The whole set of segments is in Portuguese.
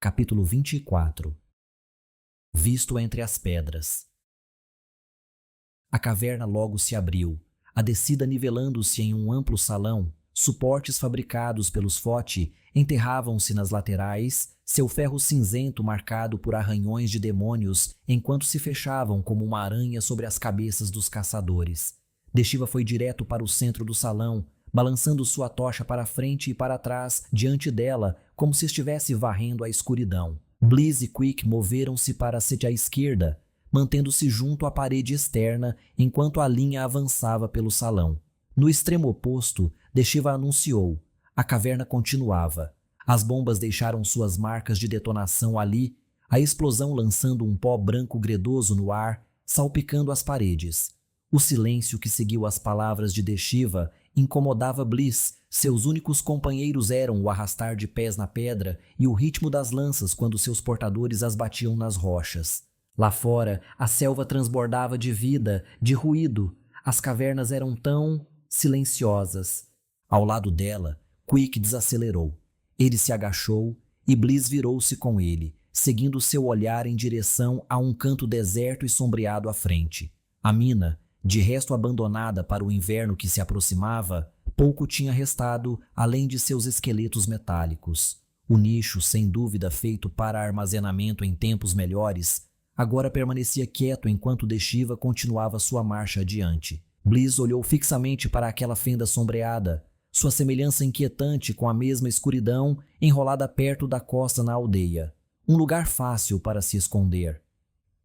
Capítulo 24. Visto entre as pedras. A caverna logo se abriu, a descida nivelando-se em um amplo salão. Suportes fabricados pelos Foti enterravam-se nas laterais, seu ferro cinzento marcado por arranhões de demônios enquanto se fechavam como uma aranha sobre as cabeças dos caçadores. Deshiva foi direto para o centro do salão, balançando sua tocha para frente e para trás diante dela, como se estivesse varrendo a escuridão. Bliss e Quick moveram-se para a esquerda, mantendo-se junto à parede externa enquanto a linha avançava pelo salão. No extremo oposto, Deshiva anunciou. A caverna continuava. As bombas deixaram suas marcas de detonação ali, a explosão lançando um pó branco gredoso no ar, salpicando as paredes. O silêncio que seguiu as palavras de Deshiva incomodava Bliss. Seus únicos companheiros eram o arrastar de pés na pedra e o ritmo das lanças quando seus portadores as batiam nas rochas. Lá fora, a selva transbordava de vida, de ruído. As cavernas eram tão silenciosas. Ao lado dela, Quick desacelerou. Ele se agachou e Bliss virou-se com ele, seguindo seu olhar em direção a um canto deserto e sombreado à frente. A mina, de resto abandonada para o inverno que se aproximava, pouco tinha restado além de seus esqueletos metálicos. O nicho, sem dúvida feito para armazenamento em tempos melhores, agora permanecia quieto enquanto Deshiva continuava sua marcha adiante. Bliss olhou fixamente para aquela fenda sombreada, sua semelhança inquietante com a mesma escuridão enrolada perto da costa na aldeia. Um lugar fácil para se esconder.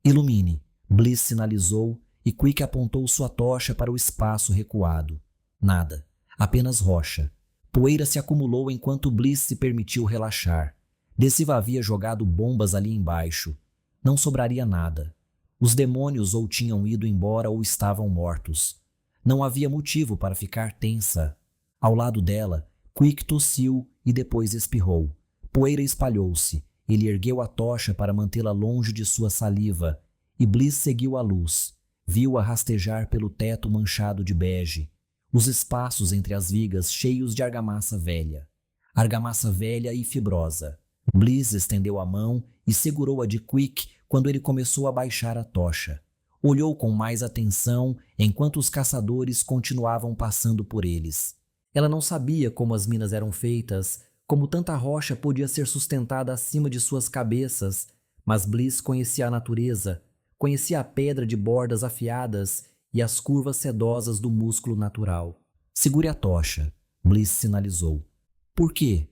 Ilumine, Bliss sinalizou e Quick apontou sua tocha para o espaço recuado. Nada, apenas rocha. Poeira se acumulou enquanto Bliss se permitiu relaxar. Deshiva havia jogado bombas ali embaixo. Não sobraria nada. Os demônios ou tinham ido embora ou estavam mortos. Não havia motivo para ficar tensa. Ao lado dela, Quick tossiu e depois espirrou. Poeira espalhou-se. Ele ergueu a tocha para mantê-la longe de sua saliva, e Bliss seguiu a luz. Viu-a rastejar pelo teto manchado de bege, os espaços entre as vigas cheios de argamassa velha. Argamassa velha e fibrosa. Bliss estendeu a mão e segurou-a de Quick quando ele começou a baixar a tocha. Olhou com mais atenção enquanto os caçadores continuavam passando por eles. Ela não sabia como as minas eram feitas, como tanta rocha podia ser sustentada acima de suas cabeças, mas Bliss conhecia a natureza, conhecia a pedra de bordas afiadas e as curvas sedosas do músculo natural. Segure a tocha, Bliss sinalizou. Por quê?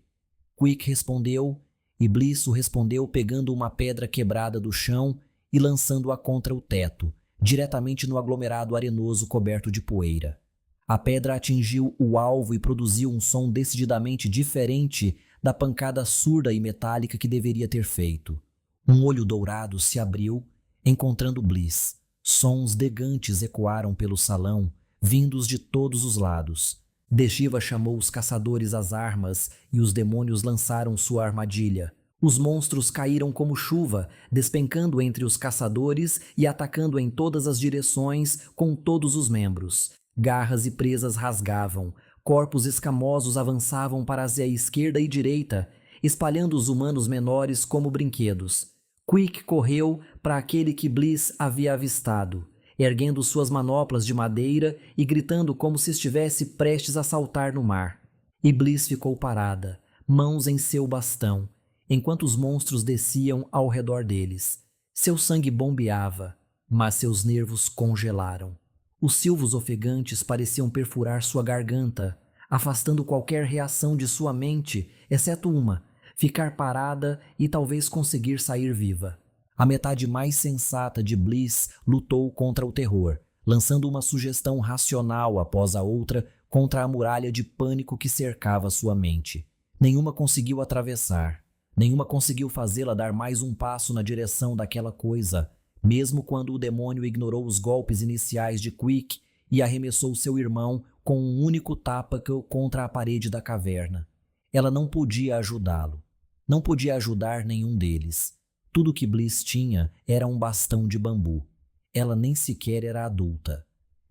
Quick respondeu, e Bliss o respondeu pegando uma pedra quebrada do chão e lançando-a contra o teto, diretamente no aglomerado arenoso coberto de poeira. A pedra atingiu o alvo e produziu um som decididamente diferente da pancada surda e metálica que deveria ter feito. Um olho dourado se abriu, encontrando Bliss. Sons degantes ecoaram pelo salão, vindos de todos os lados. Deshiva chamou os caçadores às armas e os demônios lançaram sua armadilha. Os monstros caíram como chuva, despencando entre os caçadores e atacando em todas as direções com todos os membros. Garras e presas rasgavam, corpos escamosos avançavam para a esquerda e direita, espalhando os humanos menores como brinquedos. Quick correu para aquele que Bliss havia avistado, erguendo suas manoplas de madeira e gritando como se estivesse prestes a saltar no mar. E Bliss ficou parada, mãos em seu bastão, enquanto os monstros desciam ao redor deles. Seu sangue bombeava, mas seus nervos congelaram. Os silvos ofegantes pareciam perfurar sua garganta, afastando qualquer reação de sua mente, exceto uma: ficar parada e talvez conseguir sair viva. A metade mais sensata de Bliss lutou contra o terror, lançando uma sugestão racional após a outra contra a muralha de pânico que cercava sua mente. Nenhuma conseguiu atravessar, nenhuma conseguiu fazê-la dar mais um passo na direção daquela coisa, mesmo quando o demônio ignorou os golpes iniciais de Quick e arremessou seu irmão com um único tapa contra a parede da caverna. Ela não podia ajudá-lo. Não podia ajudar nenhum deles. Tudo que Bliss tinha era um bastão de bambu. Ela nem sequer era adulta.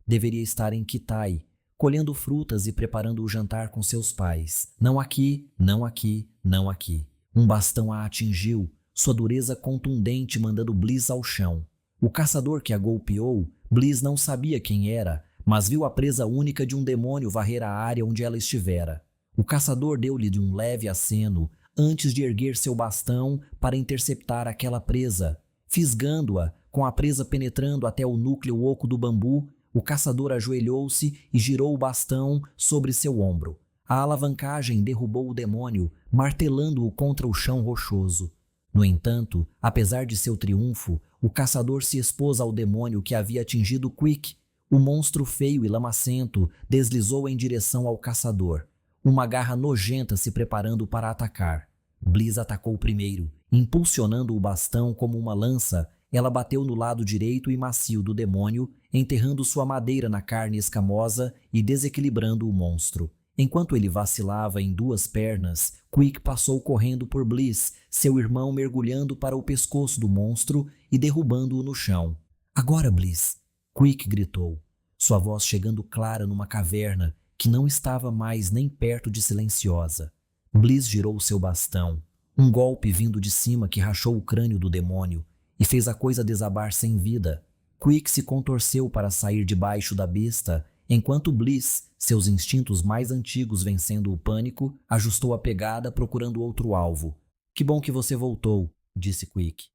Deveria estar em Kitai, colhendo frutas e preparando o jantar com seus pais. Não aqui, não aqui, não aqui. Um bastão a atingiu, sua dureza contundente mandando Bliss ao chão. O caçador que a golpeou, Bliss não sabia quem era, mas viu a presa única de um demônio varrer a área onde ela estivera. O caçador deu-lhe de um leve aceno antes de erguer seu bastão para interceptar aquela presa. Fisgando-a, com a presa penetrando até o núcleo oco do bambu, o caçador ajoelhou-se e girou o bastão sobre seu ombro. A alavancagem derrubou o demônio, martelando-o contra o chão rochoso. No entanto, apesar de seu triunfo, o caçador se expôs ao demônio que havia atingido Quick. O monstro feio e lamacento deslizou em direção ao caçador, uma garra nojenta se preparando para atacar. Bliss atacou primeiro. Impulsionando o bastão como uma lança, ela bateu no lado direito e macio do demônio, enterrando sua madeira na carne escamosa e desequilibrando o monstro. Enquanto ele vacilava em duas pernas, Quick passou correndo por Bliss, seu irmão mergulhando para o pescoço do monstro e derrubando-o no chão. "Agora, Bliss!" Quick gritou, sua voz chegando clara numa caverna que não estava mais nem perto de silenciosa. Bliss girou seu bastão, um golpe vindo de cima que rachou o crânio do demônio e fez a coisa desabar sem vida. Quick se contorceu para sair debaixo da besta, enquanto Bliss, seus instintos mais antigos vencendo o pânico, ajustou a pegada procurando outro alvo. "Que bom que você voltou", disse Quick.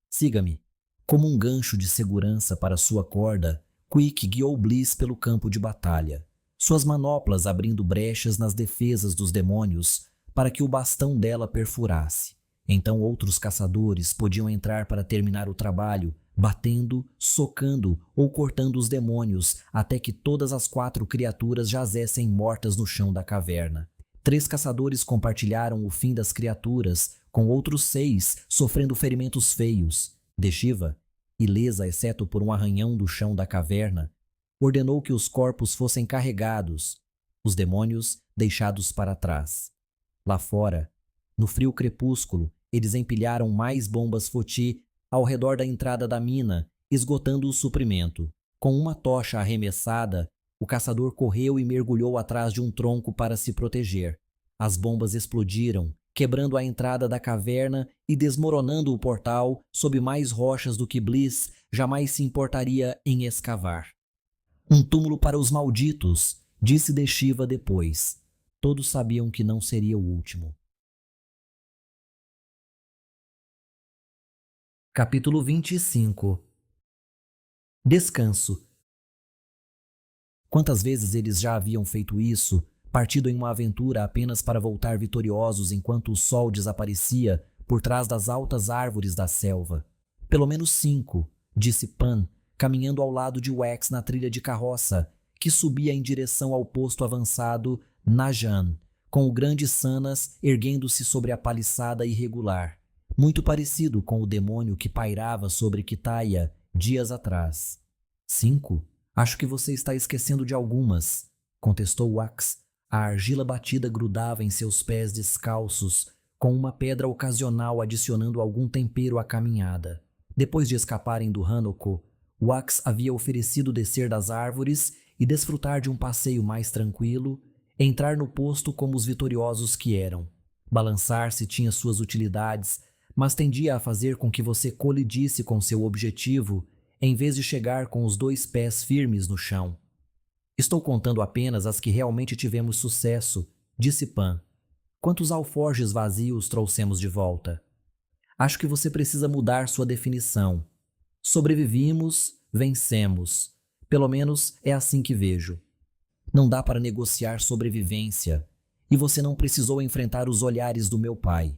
"Siga-me." Como um gancho de segurança para sua corda, Quick guiou Bliss pelo campo de batalha, suas manoplas abrindo brechas nas defesas dos demônios para que o bastão dela perfurasse. Então outros caçadores podiam entrar para terminar o trabalho, batendo, socando ou cortando os demônios até que todas as 4 criaturas jazessem mortas no chão da caverna. 3 caçadores compartilharam o fim das criaturas, com outros 6 sofrendo ferimentos feios. Deshiva, ilesa exceto por um arranhão do chão da caverna, ordenou que os corpos fossem carregados, os demônios deixados para trás. Lá fora, no frio crepúsculo, eles empilharam mais bombas Foti ao redor da entrada da mina, esgotando o suprimento. Com uma tocha arremessada, o caçador correu e mergulhou atrás de um tronco para se proteger. As bombas explodiram, quebrando a entrada da caverna e desmoronando o portal sob mais rochas do que Bliss jamais se importaria em escavar. "Um túmulo para os malditos", disse Deshiva depois. Todos sabiam que não seria o último. Capítulo 25. Descanso. Quantas vezes eles já haviam feito isso, partido em uma aventura apenas para voltar vitoriosos enquanto o sol desaparecia por trás das altas árvores da selva? "Pelo menos 5, disse Pan, caminhando ao lado de Wax na trilha de carroça, que subia em direção ao posto avançado Najan, com o grande Sanas erguendo-se sobre a paliçada irregular, muito parecido com o demônio que pairava sobre Kitaya dias atrás. "5? Acho que você está esquecendo de algumas", contestou Wax. A argila batida grudava em seus pés descalços, com uma pedra ocasional adicionando algum tempero à caminhada. Depois de escaparem do Hanoko, Wax havia oferecido descer das árvores e desfrutar de um passeio mais tranquilo, entrar no posto como os vitoriosos que eram. Balançar-se tinha suas utilidades, mas tendia a fazer com que você colidisse com seu objetivo, em vez de chegar com os 2 pés firmes no chão. "Estou contando apenas as que realmente tivemos sucesso", disse Pan. "Quantos alforjes vazios trouxemos de volta?" "Acho que você precisa mudar sua definição. Sobrevivimos, vencemos. Pelo menos é assim que vejo. Não dá para negociar sobrevivência. E você não precisou enfrentar os olhares do meu pai."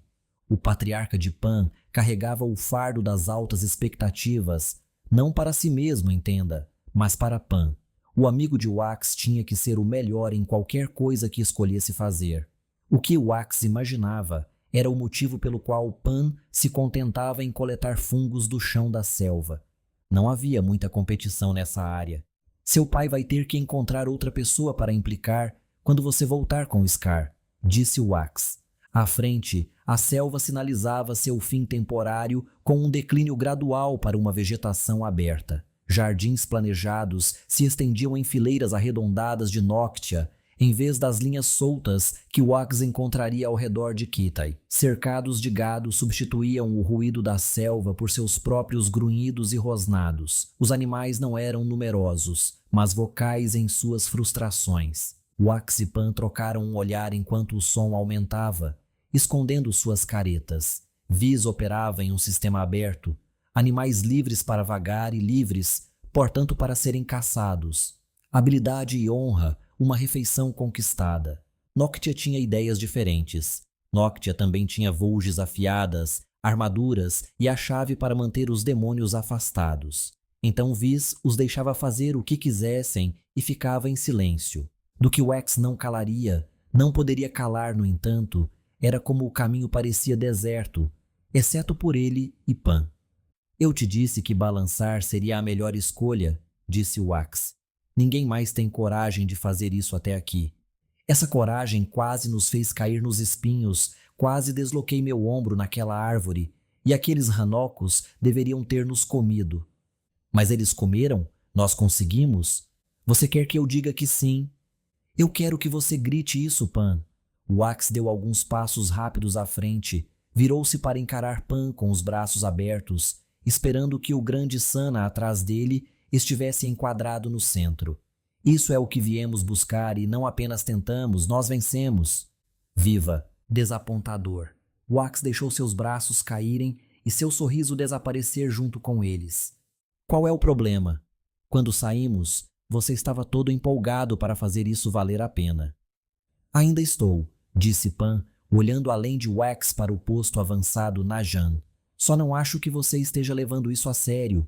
O patriarca de Pan carregava o fardo das altas expectativas, não para si mesmo, entenda, mas para Pan. O amigo de Wax tinha que ser o melhor em qualquer coisa que escolhesse fazer. O que Wax imaginava era o motivo pelo qual Pan se contentava em coletar fungos do chão da selva. Não havia muita competição nessa área. "Seu pai vai ter que encontrar outra pessoa para implicar quando você voltar com Scar", disse Wax. À frente, a selva sinalizava seu fim temporário com um declínio gradual para uma vegetação aberta. Jardins planejados se estendiam em fileiras arredondadas de Noctia, em vez das linhas soltas que Wax encontraria ao redor de Kitai. Cercados de gado substituíam o ruído da selva por seus próprios grunhidos e rosnados. Os animais não eram numerosos, mas vocais em suas frustrações. Wax e Pan trocaram um olhar enquanto o som aumentava, escondendo suas caretas. Viz operava em um sistema aberto, animais livres para vagar e livres, portanto, para serem caçados. Habilidade e honra, uma refeição conquistada. Noctia tinha ideias diferentes. Noctia também tinha vulges afiadas, armaduras e a chave para manter os demônios afastados. Então Viz os deixava fazer o que quisessem e ficava em silêncio. Do que Wax não calaria, não poderia calar, no entanto, era como o caminho parecia deserto, exceto por ele e Pan. Eu te disse que balançar seria a melhor escolha, disse Wax. Ninguém mais tem coragem de fazer isso até aqui. Essa coragem quase nos fez cair nos espinhos, quase desloquei meu ombro naquela árvore, e aqueles ranocos deveriam ter nos comido. Mas eles comeram? Nós conseguimos? Você quer que eu diga que sim? Eu quero que você grite isso, Pan. Wax deu alguns passos rápidos à frente, virou-se para encarar Pan com os braços abertos, esperando que o grande Sana atrás dele estivesse enquadrado no centro. Isso é o que viemos buscar e não apenas tentamos, nós vencemos. Viva, desapontador. Wax deixou seus braços caírem e seu sorriso desaparecer junto com eles. Qual é o problema? Quando saímos, você estava todo empolgado para fazer isso valer a pena. Ainda estou, disse Pan, olhando além de Wax para o posto avançado Najan. Só não acho que você esteja levando isso a sério.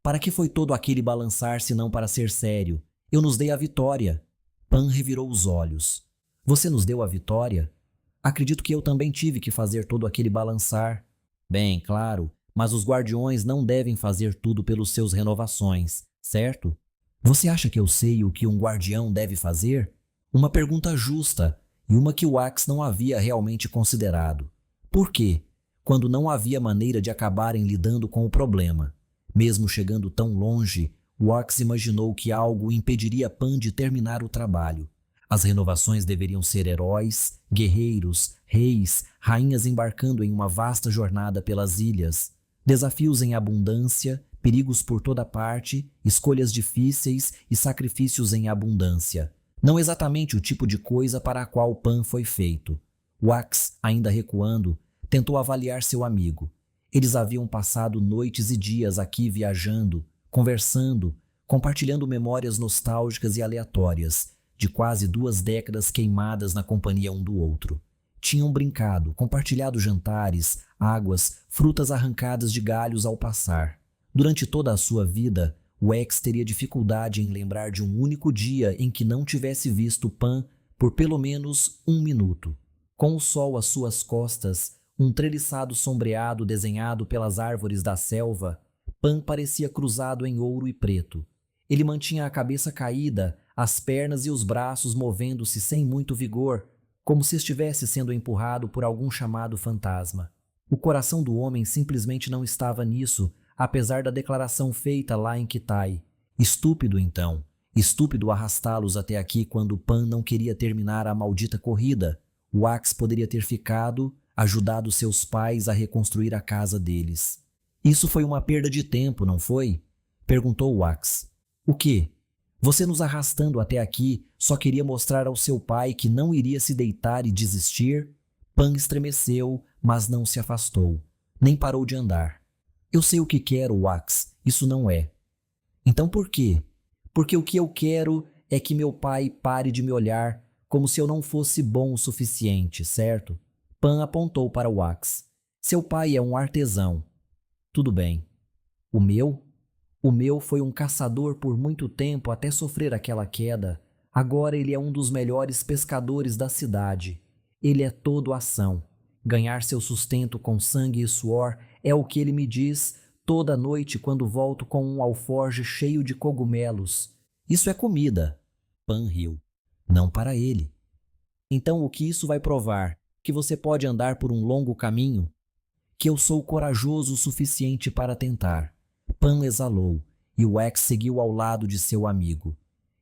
Para que foi todo aquele balançar se não para ser sério? Eu nos dei a vitória. Pan revirou os olhos. Você nos deu a vitória? Acredito que eu também tive que fazer todo aquele balançar. Bem, claro, mas os guardiões não devem fazer tudo pelos seus renovações, certo? Você acha que eu sei o que um guardião deve fazer? Uma pergunta justa, e uma que Wax não havia realmente considerado. Por quê? Quando não havia maneira de acabarem lidando com o problema. Mesmo chegando tão longe, Wax imaginou que algo impediria Pan de terminar o trabalho. As renovações deveriam ser heróis, guerreiros, reis, rainhas embarcando em uma vasta jornada pelas ilhas. Desafios em abundância, perigos por toda parte, escolhas difíceis e sacrifícios em abundância. Não exatamente o tipo de coisa para a qual Pan foi feito. Wax, ainda recuando, tentou avaliar seu amigo. Eles haviam passado noites e dias aqui viajando, conversando, compartilhando memórias nostálgicas e aleatórias, de quase 2 décadas queimadas na companhia um do outro. Tinham brincado, compartilhado jantares, águas, frutas arrancadas de galhos ao passar. Durante toda a sua vida, Wax teria dificuldade em lembrar de um único dia em que não tivesse visto Pan por pelo menos 1 minuto. Com o sol às suas costas, um treliçado sombreado desenhado pelas árvores da selva, Pan parecia cruzado em ouro e preto. Ele mantinha a cabeça caída, as pernas e os braços movendo-se sem muito vigor, como se estivesse sendo empurrado por algum chamado fantasma. O coração do homem simplesmente não estava nisso, apesar da declaração feita lá em Kitai. Estúpido, então. Estúpido arrastá-los até aqui quando Pan não queria terminar a maldita corrida. Wax poderia ter ficado, ajudado seus pais a reconstruir a casa deles. Isso foi uma perda de tempo, não foi? Perguntou Wax. O quê? Você nos arrastando até aqui só queria mostrar ao seu pai que não iria se deitar e desistir? Pan estremeceu, mas não se afastou. Nem parou de andar. Eu sei o que quero, Wax. Isso não é. Então por quê? Porque o que eu quero é que meu pai pare de me olhar como se eu não fosse bom o suficiente, certo? Pan apontou para Wax. Seu pai é um artesão. Tudo bem. O meu? O meu foi um caçador por muito tempo até sofrer aquela queda. Agora ele é um dos melhores pescadores da cidade. Ele é todo ação. Ganhar seu sustento com sangue e suor é o que ele me diz toda noite quando volto com um alforje cheio de cogumelos. Isso é comida. Pan riu. Não para ele. Então o que isso vai provar? Que você pode andar por um longo caminho? Que eu sou corajoso o suficiente para tentar. Pan exalou, e Wax seguiu ao lado de seu amigo.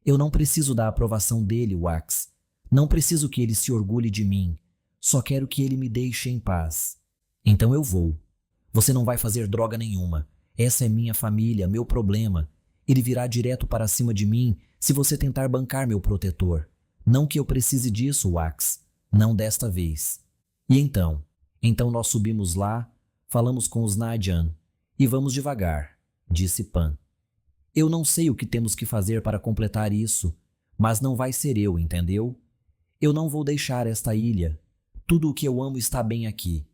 Eu não preciso da aprovação dele, Wax. Não preciso que ele se orgulhe de mim. Só quero que ele me deixe em paz. Então eu vou. Você não vai fazer droga nenhuma. Essa é minha família, meu problema. Ele virá direto para cima de mim se você tentar bancar meu protetor. Não que eu precise disso, Wax. Não desta vez. E então? Então nós subimos lá, falamos com os Najan e vamos devagar, disse Pan. Eu não sei o que temos que fazer para completar isso, mas não vai ser eu, entendeu? Eu não vou deixar esta ilha. Tudo o que eu amo está bem aqui.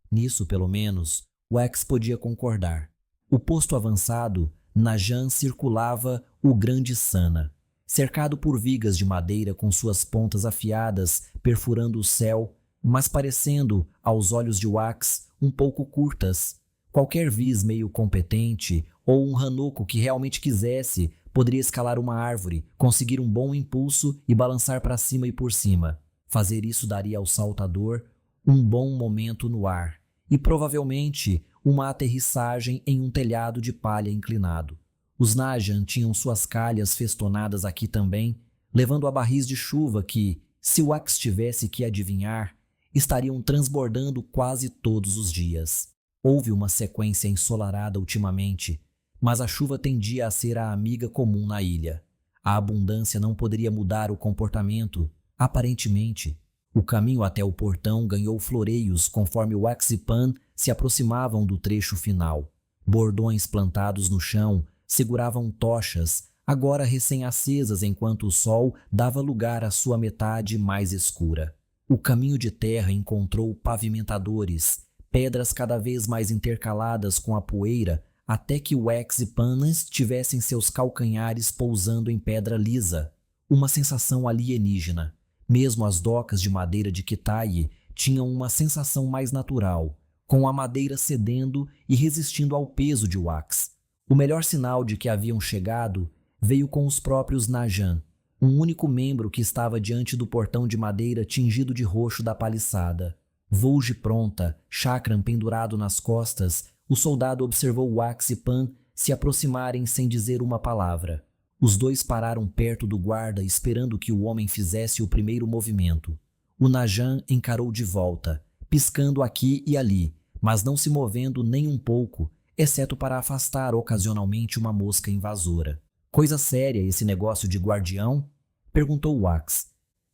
Nisso, pelo menos, Wax podia concordar. O posto avançado, Najan circulava o Grande Sana, cercado por vigas de madeira com suas pontas afiadas perfurando o céu, mas parecendo, aos olhos de Wax, um pouco curtas. Qualquer viz meio competente ou um ranoco que realmente quisesse poderia escalar uma árvore, conseguir um bom impulso e balançar para cima e por cima. Fazer isso daria ao saltador um bom momento no ar e provavelmente uma aterrissagem em um telhado de palha inclinado. Os Najan tinham suas calhas festonadas aqui também, levando a barris de chuva que, se Wax tivesse que adivinhar, estariam transbordando quase todos os dias. Houve uma sequência ensolarada ultimamente, mas a chuva tendia a ser a amiga comum na ilha. A abundância não poderia mudar o comportamento, aparentemente. O caminho até o portão ganhou floreios conforme Wax e Pan se aproximavam do trecho final. Bordões plantados no chão seguravam tochas, agora recém-acesas enquanto o sol dava lugar à sua metade mais escura. O caminho de terra encontrou pavimentadores, pedras cada vez mais intercaladas com a poeira, até que Wax e Pan tivessem seus calcanhares pousando em pedra lisa. Uma sensação alienígena. Mesmo as docas de madeira de Kitayi tinham uma sensação mais natural, com a madeira cedendo e resistindo ao peso de Wax. O melhor sinal de que haviam chegado veio com os próprios Najan, um único membro que estava diante do portão de madeira tingido de roxo da paliçada. Volge pronta, chakram pendurado nas costas, o soldado observou Wax e Pan se aproximarem sem dizer uma palavra. Os dois pararam perto do guarda esperando que o homem fizesse o primeiro movimento. O Najan encarou de volta, piscando aqui e ali, mas não se movendo nem um pouco, exceto para afastar ocasionalmente uma mosca invasora. Coisa séria esse negócio de guardião? Perguntou Wax.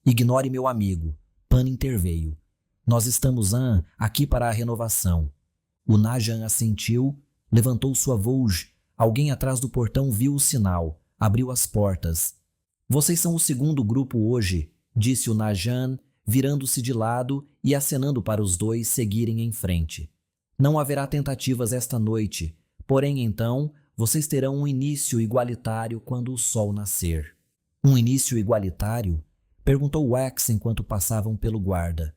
Ignore meu amigo. Pan interveio. Nós estamos aqui para a renovação. O Najan assentiu, levantou sua Volge. Alguém atrás do portão viu o sinal. Abriu as portas. Vocês são o segundo grupo hoje, disse o Najan, virando-se de lado e acenando para os dois seguirem em frente. Não haverá tentativas esta noite, porém então vocês terão um início igualitário quando o sol nascer. Um início igualitário? Perguntou Wax enquanto passavam pelo guarda.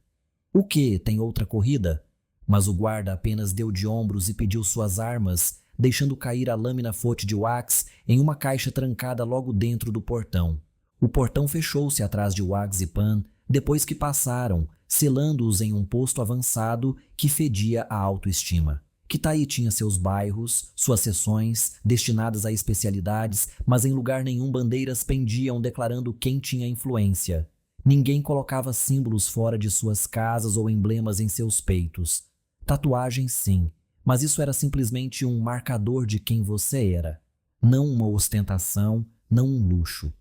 O que? Tem outra corrida? Mas o guarda apenas deu de ombros e pediu suas armas, deixando cair a lâmina forte de Wax em uma caixa trancada logo dentro do portão. O portão fechou-se atrás de Wax e Pan depois que passaram, selando-os em um posto avançado que fedia a autoestima. Kitayi tinha seus bairros, suas seções, destinadas a especialidades, mas em lugar nenhum bandeiras pendiam declarando quem tinha influência. Ninguém colocava símbolos fora de suas casas ou emblemas em seus peitos. Tatuagens, sim, mas isso era simplesmente um marcador de quem você era. Não uma ostentação, não um luxo.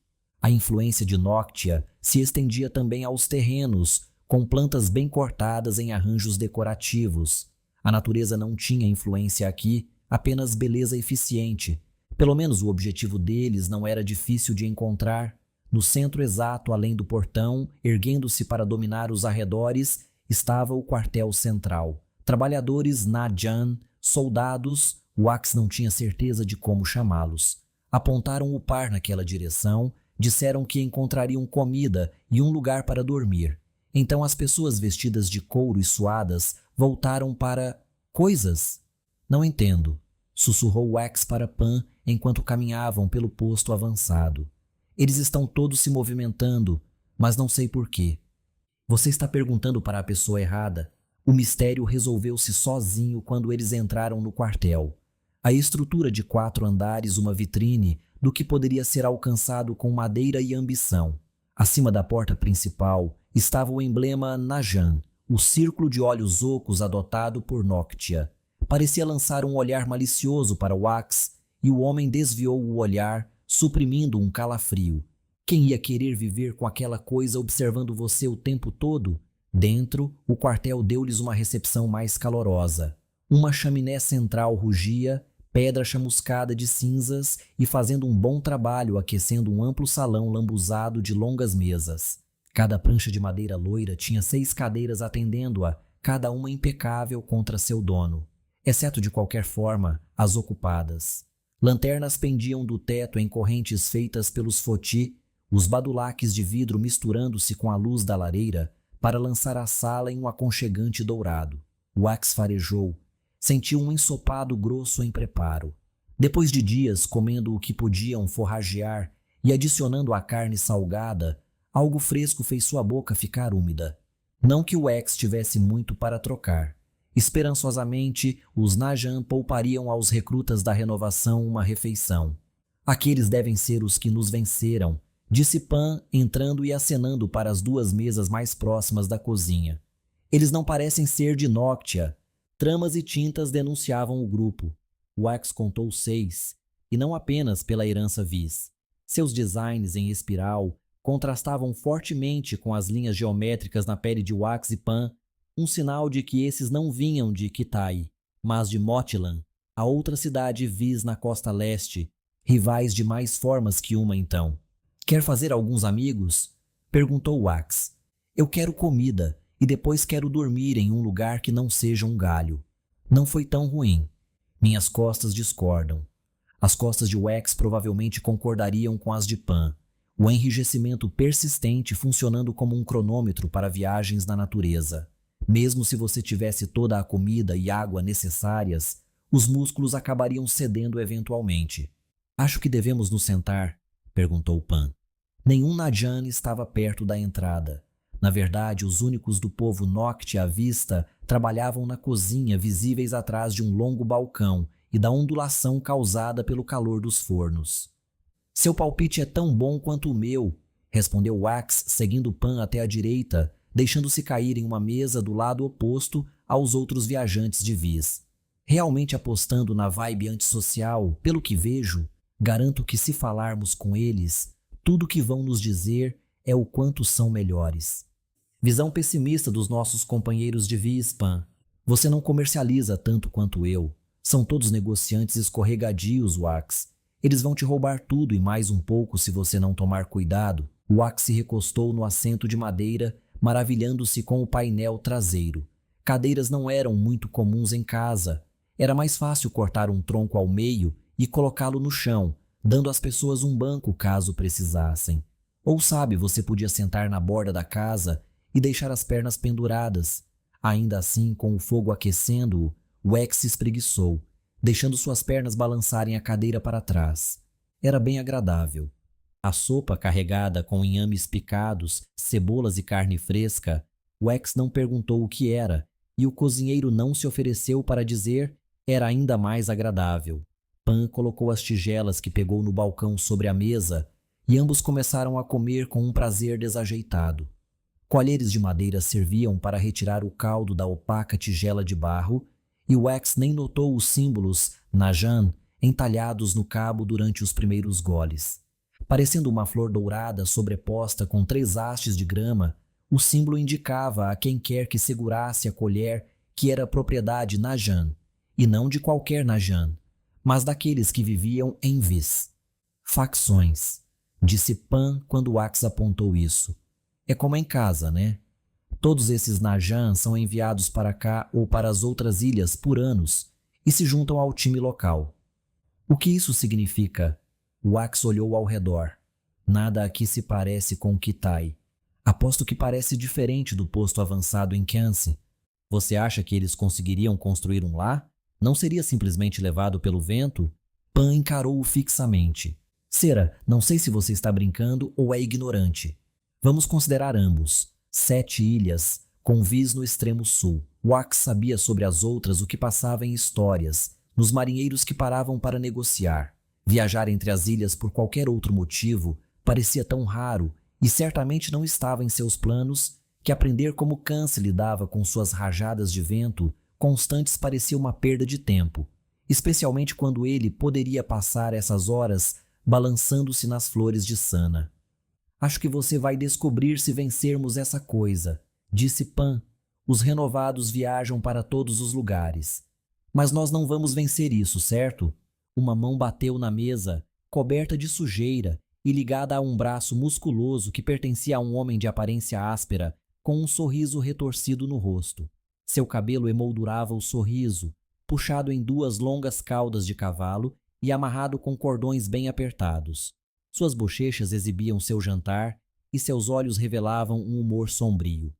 A influência de Noctia se estendia também aos terrenos, com plantas bem cortadas em arranjos decorativos. A natureza não tinha influência aqui, apenas beleza eficiente. Pelo menos o objetivo deles não era difícil de encontrar. No centro exato, além do portão, erguendo-se para dominar os arredores, estava o quartel central. Trabalhadores Najan, soldados, Wax não tinha certeza de como chamá-los. Apontaram o par naquela direção, disseram que encontrariam comida e um lugar para dormir. Então as pessoas vestidas de couro e suadas voltaram para coisas. Não entendo, sussurrou Wax para Pan enquanto caminhavam pelo posto avançado. Eles estão todos se movimentando, mas não sei por quê. Você está perguntando para a pessoa errada. O mistério resolveu-se sozinho quando eles entraram no quartel. A estrutura de 4 andares, uma vitrine do que poderia ser alcançado com madeira e ambição. Acima da porta principal estava o emblema Najan, o círculo de olhos ocos adotado por Noctia. Parecia lançar um olhar malicioso para Wax, e o homem desviou o olhar, suprimindo um calafrio. Quem ia querer viver com aquela coisa observando você o tempo todo? Dentro, o quartel deu-lhes uma recepção mais calorosa. Uma chaminé central rugia, pedra chamuscada de cinzas e fazendo um bom trabalho aquecendo um amplo salão lambuzado de longas mesas. Cada prancha de madeira loira tinha 6 cadeiras atendendo-a, cada uma impecável contra seu dono, exceto de qualquer forma as ocupadas. Lanternas pendiam do teto em correntes feitas pelos foti, os badulaques de vidro misturando-se com a luz da lareira para lançar a sala em um aconchegante dourado. Wax farejou. Sentiu um ensopado grosso em preparo. Depois de dias comendo o que podiam forragear e adicionando a carne salgada, algo fresco fez sua boca ficar úmida. Não que o Wax tivesse muito para trocar. Esperançosamente, os Najan poupariam aos recrutas da renovação uma refeição. Aqueles devem ser os que nos venceram, disse Pan, entrando e acenando para as 2 mesas mais próximas da cozinha. Eles não parecem ser de Noctia. Tramas e tintas denunciavam o grupo. Wax contou 6, e não apenas pela herança Viz. Seus designs em espiral contrastavam fortemente com as linhas geométricas na pele de Wax e Pan, um sinal de que esses não vinham de Kitai, mas de Motilan, a outra cidade Viz na costa leste, rivais de mais formas que uma então. Quer fazer alguns amigos? Perguntou Wax. Eu quero comida e depois quero dormir em um lugar que não seja um galho. Não foi tão ruim. Minhas costas discordam. As costas de Wax provavelmente concordariam com as de Pan. O enrijecimento persistente funcionando como um cronômetro para viagens na natureza. Mesmo se você tivesse toda a comida e água necessárias, os músculos acabariam cedendo eventualmente. Acho que devemos nos sentar, perguntou Pan. Nenhum Najan estava perto da entrada. Na verdade, os únicos do povo Noctia à vista trabalhavam na cozinha, visíveis atrás de um longo balcão e da ondulação causada pelo calor dos fornos. Seu palpite é tão bom quanto o meu, respondeu Wax, seguindo Pan até a direita, deixando-se cair em uma mesa do lado oposto aos outros viajantes de Viz. Realmente apostando na vibe antissocial, pelo que vejo, garanto que se falarmos com eles, tudo que vão nos dizer é o quanto são melhores. Visão pessimista dos nossos companheiros de Viz, Pan. Você não comercializa tanto quanto eu. São todos negociantes escorregadios, Wax. Eles vão te roubar tudo e mais um pouco se você não tomar cuidado. Wax se recostou no assento de madeira, maravilhando-se com o painel traseiro. Cadeiras não eram muito comuns em casa. Era mais fácil cortar um tronco ao meio e colocá-lo no chão, dando às pessoas um banco caso precisassem. Ou sabe, você podia sentar na borda da casa e deixar as pernas penduradas. Ainda assim, com o fogo aquecendo-o, Wax se espreguiçou, deixando suas pernas balançarem a cadeira para trás. Era bem agradável. A sopa carregada com inhames picados, cebolas e carne fresca, Wax não perguntou o que era, e o cozinheiro não se ofereceu para dizer era ainda mais agradável. Pan colocou as tigelas que pegou no balcão sobre a mesa, e ambos começaram a comer com um prazer desajeitado. Colheres de madeira serviam para retirar o caldo da opaca tigela de barro, e Wax nem notou os símbolos Najan entalhados no cabo durante os primeiros goles. Parecendo uma flor dourada sobreposta com 3 hastes de grama, o símbolo indicava a quem quer que segurasse a colher que era propriedade Najan, e não de qualquer Najan, mas daqueles que viviam em Viz. Facções, disse Pan quando Wax apontou isso. É como em casa, né? Todos esses Najan são enviados para cá ou para as outras ilhas por anos e se juntam ao time local. O que isso significa? Wax olhou ao redor. Nada aqui se parece com Kitai. Aposto que parece diferente do posto avançado em Kance. Você acha que eles conseguiriam construir um lá? Não seria simplesmente levado pelo vento? Pan encarou-o fixamente. Sera, não sei se você está brincando ou é ignorante. Vamos considerar ambos. 7 ilhas, com Viz no extremo sul. Wax sabia sobre as outras o que passava em histórias, nos marinheiros que paravam para negociar. Viajar entre as ilhas por qualquer outro motivo parecia tão raro e certamente não estava em seus planos que aprender como Khan se lidava com suas rajadas de vento constantes parecia uma perda de tempo, especialmente quando ele poderia passar essas horas balançando-se nas flores de Sana. Acho que você vai descobrir se vencermos essa coisa, disse Pan. Os renovados viajam para todos os lugares. Mas nós não vamos vencer isso, certo? Uma mão bateu na mesa, coberta de sujeira e ligada a um braço musculoso que pertencia a um homem de aparência áspera, com um sorriso retorcido no rosto. Seu cabelo emoldurava o sorriso, puxado em duas longas caudas de cavalo e amarrado com cordões bem apertados. Suas bochechas exibiam seu jantar e seus olhos revelavam um humor sombrio.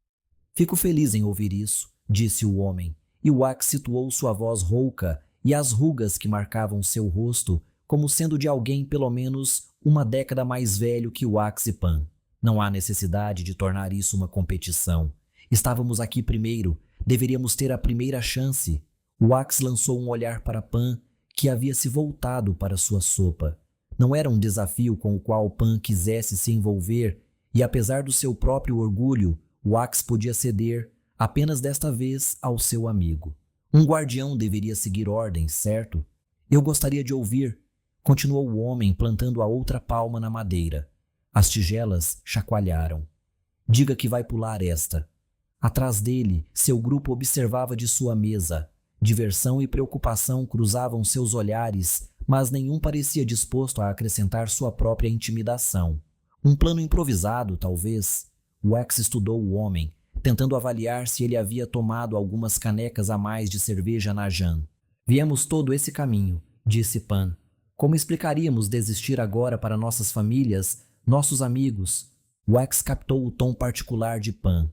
Fico feliz em ouvir isso, disse o homem, e Wax situou sua voz rouca e as rugas que marcavam seu rosto como sendo de alguém pelo menos uma década mais velho que Wax e Pan. Não há necessidade de tornar isso uma competição. Estávamos aqui primeiro, deveríamos ter a primeira chance. Wax lançou um olhar para Pan, que havia se voltado para sua sopa. Não era um desafio com o qual Pan quisesse se envolver, e apesar do seu próprio orgulho, Wax podia ceder, apenas desta vez, ao seu amigo. Um guardião deveria seguir ordens, certo? Eu gostaria de ouvir, continuou o homem plantando a outra palma na madeira. As tigelas chacoalharam. Diga que vai pular esta. Atrás dele, seu grupo observava de sua mesa. Diversão e preocupação cruzavam seus olhares, mas nenhum parecia disposto a acrescentar sua própria intimidação. Um plano improvisado, talvez. Wax estudou o homem, tentando avaliar se ele havia tomado algumas canecas a mais de cerveja na Jan. Viemos todo esse caminho, disse Pan. Como explicaríamos desistir agora para nossas famílias, nossos amigos? Wax captou o tom particular de Pan,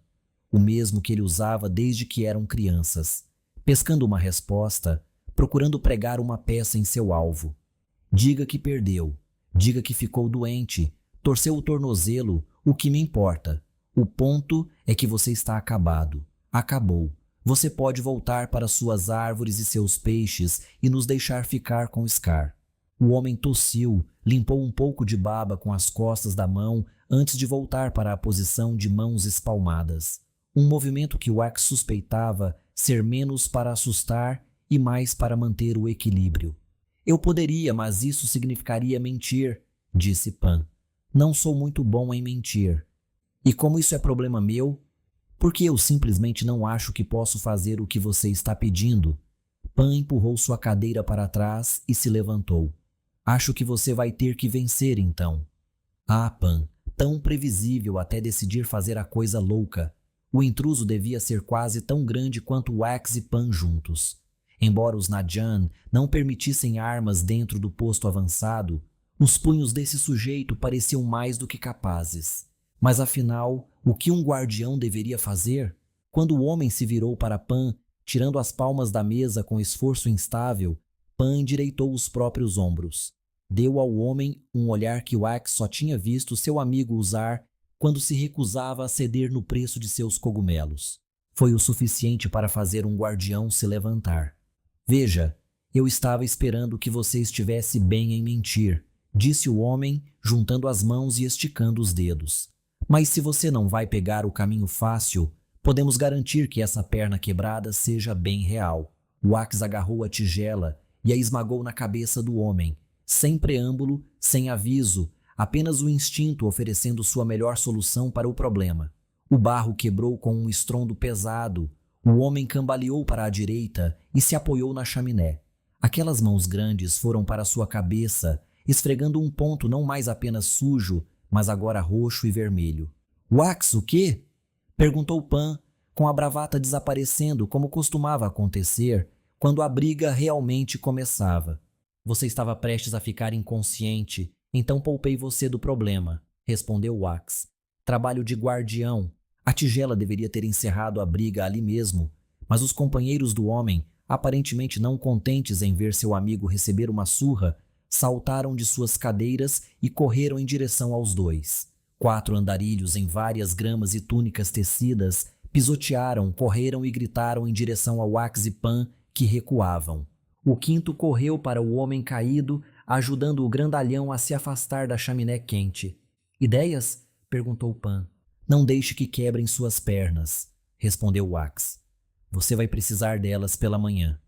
o mesmo que ele usava desde que eram crianças, pescando uma resposta, procurando pregar uma peça em seu alvo. Diga que perdeu, diga que ficou doente, torceu o tornozelo, o que me importa. O ponto é que você está acabado. Acabou. Você pode voltar para suas árvores e seus peixes e nos deixar ficar com Scar. O homem tossiu, limpou um pouco de baba com as costas da mão antes de voltar para a posição de mãos espalmadas. Um movimento que Wax suspeitava ser menos para assustar e mais para manter o equilíbrio. Eu poderia, mas isso significaria mentir, disse Pan. Não sou muito bom em mentir. E como isso é problema meu? Porque eu simplesmente não acho que posso fazer o que você está pedindo. Pan empurrou sua cadeira para trás e se levantou. Acho que você vai ter que vencer então. Ah, Pan, tão previsível até decidir fazer a coisa louca. O intruso devia ser quase tão grande quanto Wax e Pan juntos. Embora os Nadjan não permitissem armas dentro do posto avançado, os punhos desse sujeito pareciam mais do que capazes. Mas afinal, o que um guardião deveria fazer? Quando o homem se virou para Pan, tirando as palmas da mesa com esforço instável, Pan endireitou os próprios ombros. Deu ao homem um olhar que Wax só tinha visto seu amigo usar quando se recusava a ceder no preço de seus cogumelos. Foi o suficiente para fazer um guardião se levantar. Veja, eu estava esperando que você estivesse bem em mentir, disse o homem, juntando as mãos e esticando os dedos. Mas se você não vai pegar o caminho fácil, podemos garantir que essa perna quebrada seja bem real. Wax agarrou a tigela e a esmagou na cabeça do homem, sem preâmbulo, sem aviso, apenas o instinto oferecendo sua melhor solução para o problema. O barro quebrou com um estrondo pesado. O homem cambaleou para a direita e se apoiou na chaminé. Aquelas mãos grandes foram para sua cabeça, esfregando um ponto não mais apenas sujo, mas agora roxo e vermelho. Wax, o quê? Perguntou Pan, com a bravata desaparecendo como costumava acontecer quando a briga realmente começava. Você estava prestes a ficar inconsciente, então poupei você do problema, respondeu Wax. Trabalho de guardião. A tigela deveria ter encerrado a briga ali mesmo, mas os companheiros do homem, aparentemente não contentes em ver seu amigo receber uma surra, saltaram de suas cadeiras e correram em direção aos dois. 4 andarilhos em várias gramas e túnicas tecidas pisotearam, correram e gritaram em direção ao Wax e Pan, que recuavam. O 5º correu para o homem caído, ajudando o grandalhão a se afastar da chaminé quente. Ideias? perguntou Pan. Não deixe que quebrem suas pernas, respondeu Wax. Você vai precisar delas pela manhã.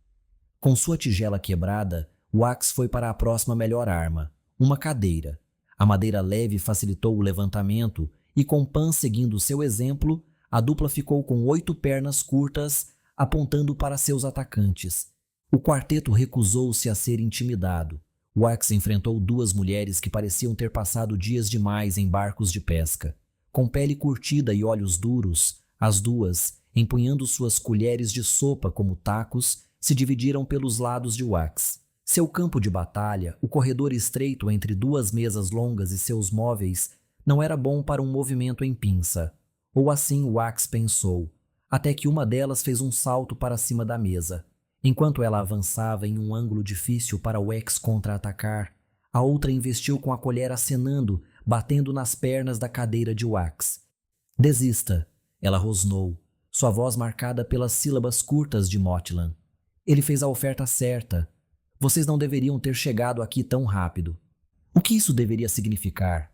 Com sua tigela quebrada, Wax foi para a próxima melhor arma, uma cadeira. A madeira leve facilitou o levantamento e, com Pan seguindo seu exemplo, a dupla ficou com 8 pernas curtas apontando para seus atacantes. O quarteto recusou-se a ser intimidado. Wax enfrentou 2 mulheres que pareciam ter passado dias demais em barcos de pesca. Com pele curtida e olhos duros, as duas, empunhando suas colheres de sopa como tacos, se dividiram pelos lados de Wax. Seu campo de batalha, o corredor estreito entre 2 mesas longas e seus móveis, não era bom para um movimento em pinça. Ou assim Wax pensou, até que uma delas fez um salto para cima da mesa. Enquanto ela avançava em um ângulo difícil para Wax contra-atacar, a outra investiu com a colher acenando, batendo nas pernas da cadeira de Wax. Desista, ela rosnou, sua voz marcada pelas sílabas curtas de Motlan. Ele fez a oferta certa. Vocês não deveriam ter chegado aqui tão rápido. O que isso deveria significar?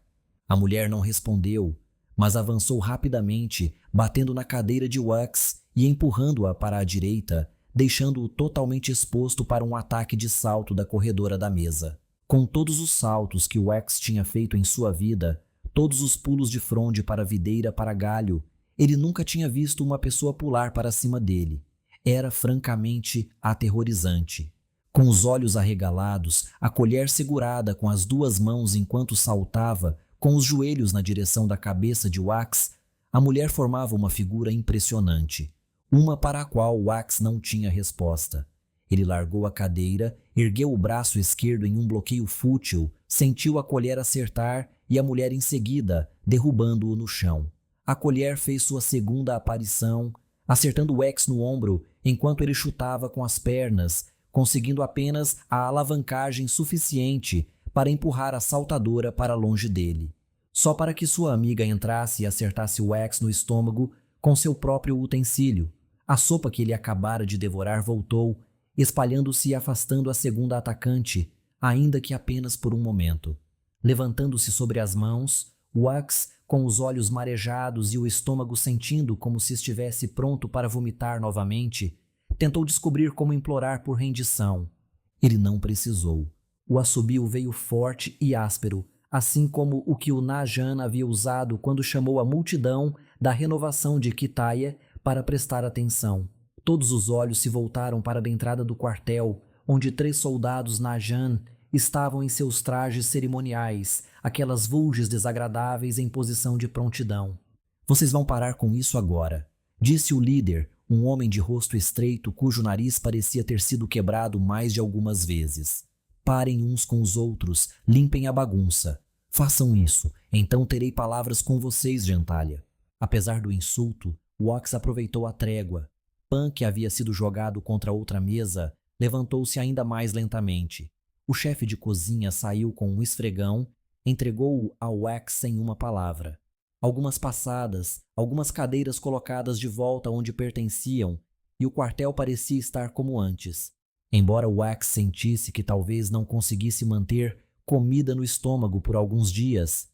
A mulher não respondeu, mas avançou rapidamente, batendo na cadeira de Wax e empurrando-a para a direita, deixando-o totalmente exposto para um ataque de salto da corredora da mesa. Com todos os saltos que Wax tinha feito em sua vida, todos os pulos de fronde para videira para galho, ele nunca tinha visto uma pessoa pular para cima dele. Era francamente aterrorizante. Com os olhos arregalados, a colher segurada com as 2 mãos enquanto saltava, com os joelhos na direção da cabeça de Wax, a mulher formava uma figura impressionante, uma para a qual Wax não tinha resposta. Ele largou a cadeira, ergueu o braço esquerdo em um bloqueio fútil, sentiu a colher acertar e a mulher em seguida, derrubando-o no chão. A colher fez sua segunda aparição, acertando Wax no ombro enquanto ele chutava com as pernas, conseguindo apenas a alavancagem suficiente para empurrar a saltadora para longe dele, só para que sua amiga entrasse e acertasse Wax no estômago com seu próprio utensílio. A sopa que ele acabara de devorar voltou, espalhando-se e afastando a segunda atacante, ainda que apenas por um momento. Levantando-se sobre as mãos, Wax, com os olhos marejados e o estômago sentindo como se estivesse pronto para vomitar novamente, tentou descobrir como implorar por rendição. Ele não precisou. O assobio veio forte e áspero, assim como o que o Najan havia usado quando chamou a multidão da renovação de Kitaya para prestar atenção. Todos os olhos se voltaram para a entrada do quartel, onde 3 soldados Najan estavam em seus trajes cerimoniais, aquelas vulges desagradáveis em posição de prontidão. Vocês vão parar com isso agora, disse o líder, um homem de rosto estreito cujo nariz parecia ter sido quebrado mais de algumas vezes. Parem uns com os outros, limpem a bagunça. Façam isso, então terei palavras com vocês, gentalha. Apesar do insulto, Wax aproveitou a trégua. Pan, que havia sido jogado contra outra mesa, levantou-se ainda mais lentamente. O chefe de cozinha saiu com um esfregão, entregou-o a Wax sem uma palavra. Algumas passadas, algumas cadeiras colocadas de volta onde pertenciam, e o quartel parecia estar como antes. Embora Wax sentisse que talvez não conseguisse manter comida no estômago por alguns dias.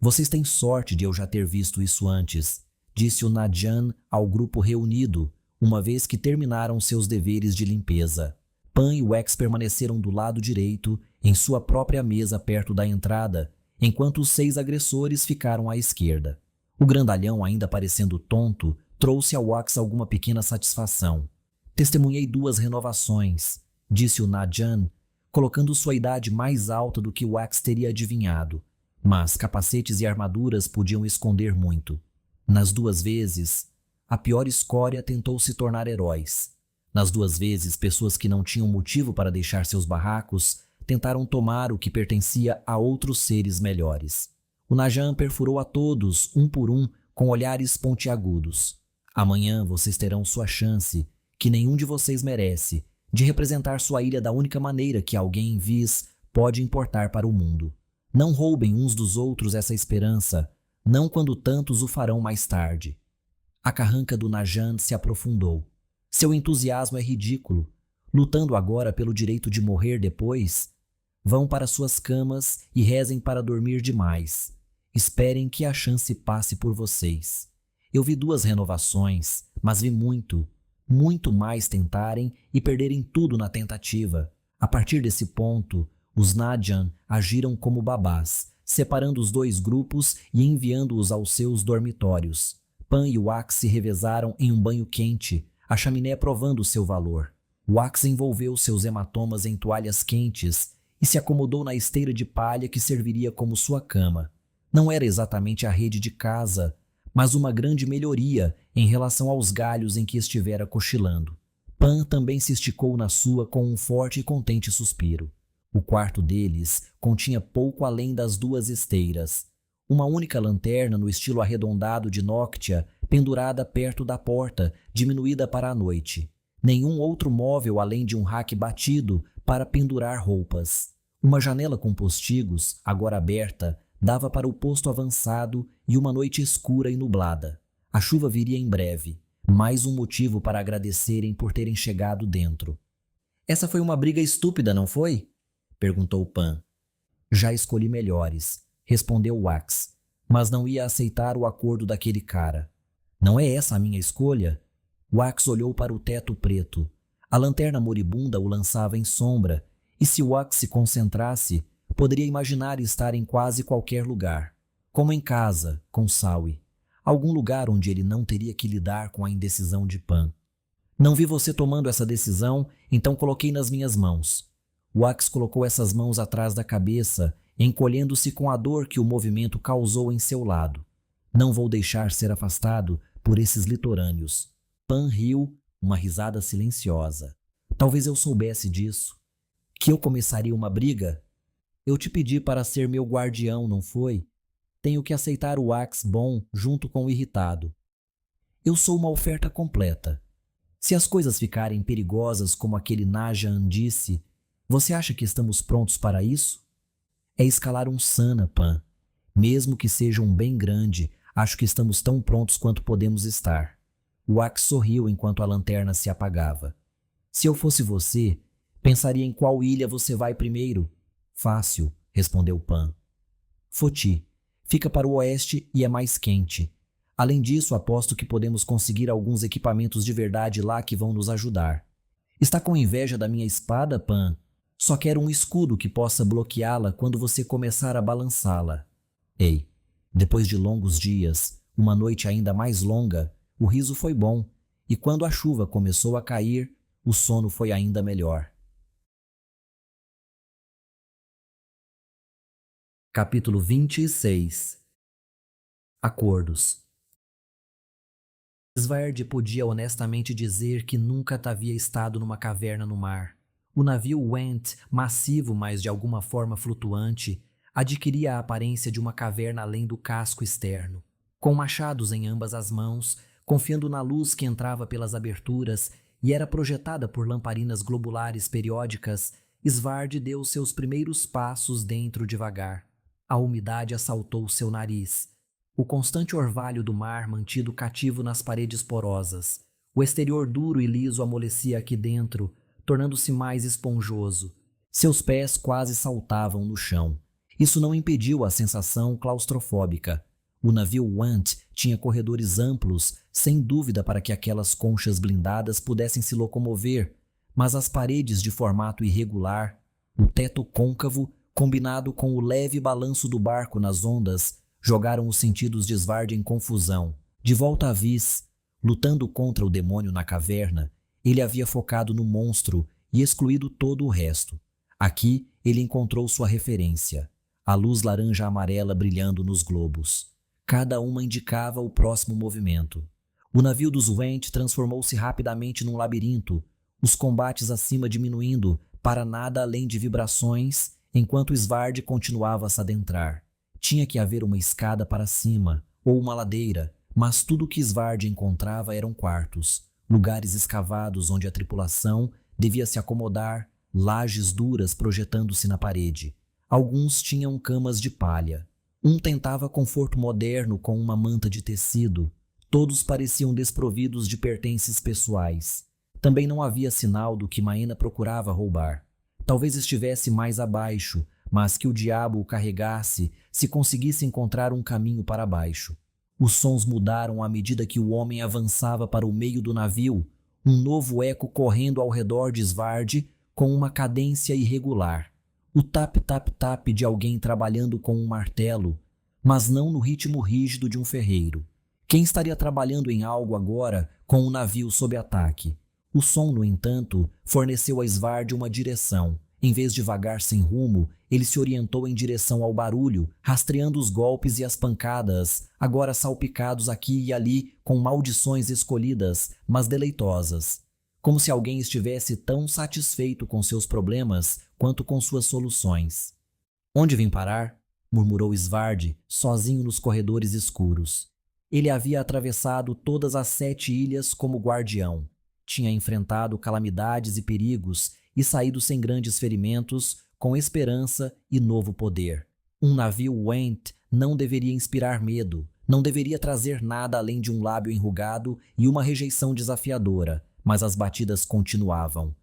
Vocês têm sorte de eu já ter visto isso antes, disse o Najan ao grupo reunido, uma vez que terminaram seus deveres de limpeza. Pan e Wax permaneceram do lado direito, em sua própria mesa perto da entrada, enquanto os 6 agressores ficaram à esquerda. O grandalhão, ainda parecendo tonto, trouxe a Wax alguma pequena satisfação. Testemunhei 2 renovações, disse o Najan, colocando sua idade mais alta do que Wax teria adivinhado, mas capacetes e armaduras podiam esconder muito. Nas 2 vezes, a pior escória tentou se tornar heróis. Nas 2 vezes, pessoas que não tinham motivo para deixar seus barracos tentaram tomar o que pertencia a outros seres melhores. O Najan perfurou a todos, um por um, com olhares pontiagudos. Amanhã vocês terão sua chance, que nenhum de vocês merece, de representar sua ilha da única maneira que alguém vis pode importar para o mundo. Não roubem uns dos outros essa esperança, não quando tantos o farão mais tarde. A carranca do Najan se aprofundou. Seu entusiasmo é ridículo. Lutando agora pelo direito de morrer depois, vão para suas camas e rezem para dormir demais. Esperem que a chance passe por vocês. Eu vi 2 renovações, mas vi muito mais tentarem e perderem tudo na tentativa. A partir desse ponto, os Nadian agiram como babás, separando os 2 grupos e enviando-os aos seus dormitórios. Pan e Wax se revezaram em um banho quente, a chaminé provando seu valor. Wax envolveu seus hematomas em toalhas quentes e se acomodou na esteira de palha que serviria como sua cama. Não era exatamente a rede de casa, mas uma grande melhoria em relação aos galhos em que estivera cochilando. Pan também se esticou na sua com um forte e contente suspiro. O quarto deles continha pouco além das 2 esteiras. Uma única lanterna no estilo arredondado de Noctia pendurada perto da porta, diminuída para a noite. Nenhum outro móvel além de um rack batido para pendurar roupas. Uma janela com postigos, agora aberta, dava para o posto avançado e uma noite escura e nublada. A chuva viria em breve. Mais um motivo para agradecerem por terem chegado dentro. Essa foi uma briga estúpida, não foi? Perguntou Pan. Já escolhi melhores, respondeu Wax, mas não ia aceitar o acordo daquele cara. Não é essa a minha escolha? Wax olhou para o teto preto. A lanterna moribunda o lançava em sombra, e se Wax se concentrasse, poderia imaginar estar em quase qualquer lugar, como em casa, com Sawi. Algum lugar onde ele não teria que lidar com a indecisão de Pan. Não vi você tomando essa decisão, então coloquei nas minhas mãos. Wax colocou essas mãos atrás da cabeça, encolhendo-se com a dor que o movimento causou em seu lado. Não vou deixar ser afastado por esses litorâneos. Pan riu, uma risada silenciosa. Talvez eu soubesse disso. Que eu começaria uma briga? Eu te pedi para ser meu guardião, não foi? Tenho que aceitar o Wax bom junto com o irritado. Eu sou uma oferta completa. Se as coisas ficarem perigosas como aquele Najan disse, você acha que estamos prontos para isso? É escalar um Sana, Pan. Mesmo que seja um bem grande, acho que estamos tão prontos quanto podemos estar. Wax sorriu enquanto a lanterna se apagava. Se eu fosse você, pensaria em qual ilha você vai primeiro. Fácil, respondeu Pan. Foti. Fica para o oeste e é mais quente. Além disso, aposto que podemos conseguir alguns equipamentos de verdade lá que vão nos ajudar. Está com inveja da minha espada, Pan? Só quero um escudo que possa bloqueá-la quando você começar a balançá-la. Ei, depois de longos dias, uma noite ainda mais longa, o riso foi bom, e quando a chuva começou a cair, o sono foi ainda melhor. Capítulo 26. Acordos. Svard podia honestamente dizer que nunca havia estado numa caverna no mar. O navio Went, massivo mas de alguma forma flutuante, adquiria a aparência de uma caverna além do casco externo. Com machados em ambas as mãos, confiando na luz que entrava pelas aberturas e era projetada por lamparinas globulares periódicas, Svard deu seus primeiros passos dentro devagar. A umidade assaltou seu nariz. O constante orvalho do mar mantido cativo nas paredes porosas. O exterior duro e liso amolecia aqui dentro, tornando-se mais esponjoso. Seus pés quase saltavam no chão. Isso não impediu a sensação claustrofóbica. O navio Want tinha corredores amplos, sem dúvida para que aquelas conchas blindadas pudessem se locomover, mas as paredes de formato irregular, o teto côncavo, combinado com o leve balanço do barco nas ondas, jogaram os sentidos de Svard em confusão. De volta a Vis, lutando contra o demônio na caverna, ele havia focado no monstro e excluído todo o resto. Aqui ele encontrou sua referência, a luz laranja-amarela brilhando nos globos. Cada uma indicava o próximo movimento. O navio dos Went transformou-se rapidamente num labirinto, os combates acima diminuindo para nada além de vibrações, enquanto Svard continuava a se adentrar. Tinha que haver uma escada para cima, ou uma ladeira, mas tudo o que Svard encontrava eram quartos, lugares escavados onde a tripulação devia se acomodar, lajes duras projetando-se na parede. Alguns tinham camas de palha. Um tentava conforto moderno com uma manta de tecido. Todos pareciam desprovidos de pertences pessoais. Também não havia sinal do que Maena procurava roubar. Talvez estivesse mais abaixo, mas que o diabo o carregasse se conseguisse encontrar um caminho para baixo. Os sons mudaram à medida que o homem avançava para o meio do navio, um novo eco correndo ao redor de Svard com uma cadência irregular. O tap-tap-tap de alguém trabalhando com um martelo, mas não no ritmo rígido de um ferreiro. Quem estaria trabalhando em algo agora com o navio sob ataque? O som, no entanto, forneceu a Svard uma direção. Em vez de vagar sem rumo, ele se orientou em direção ao barulho, rastreando os golpes e as pancadas, agora salpicados aqui e ali com maldições escolhidas, mas deleitosas. Como se alguém estivesse tão satisfeito com seus problemas quanto com suas soluções. Onde vim parar? Murmurou Svard, sozinho nos corredores escuros. Ele havia atravessado todas as 7 ilhas como guardião. Tinha enfrentado calamidades e perigos e saído sem grandes ferimentos, com esperança e novo poder. Um navio Went não deveria inspirar medo, não deveria trazer nada além de um lábio enrugado e uma rejeição desafiadora, mas as batidas continuavam.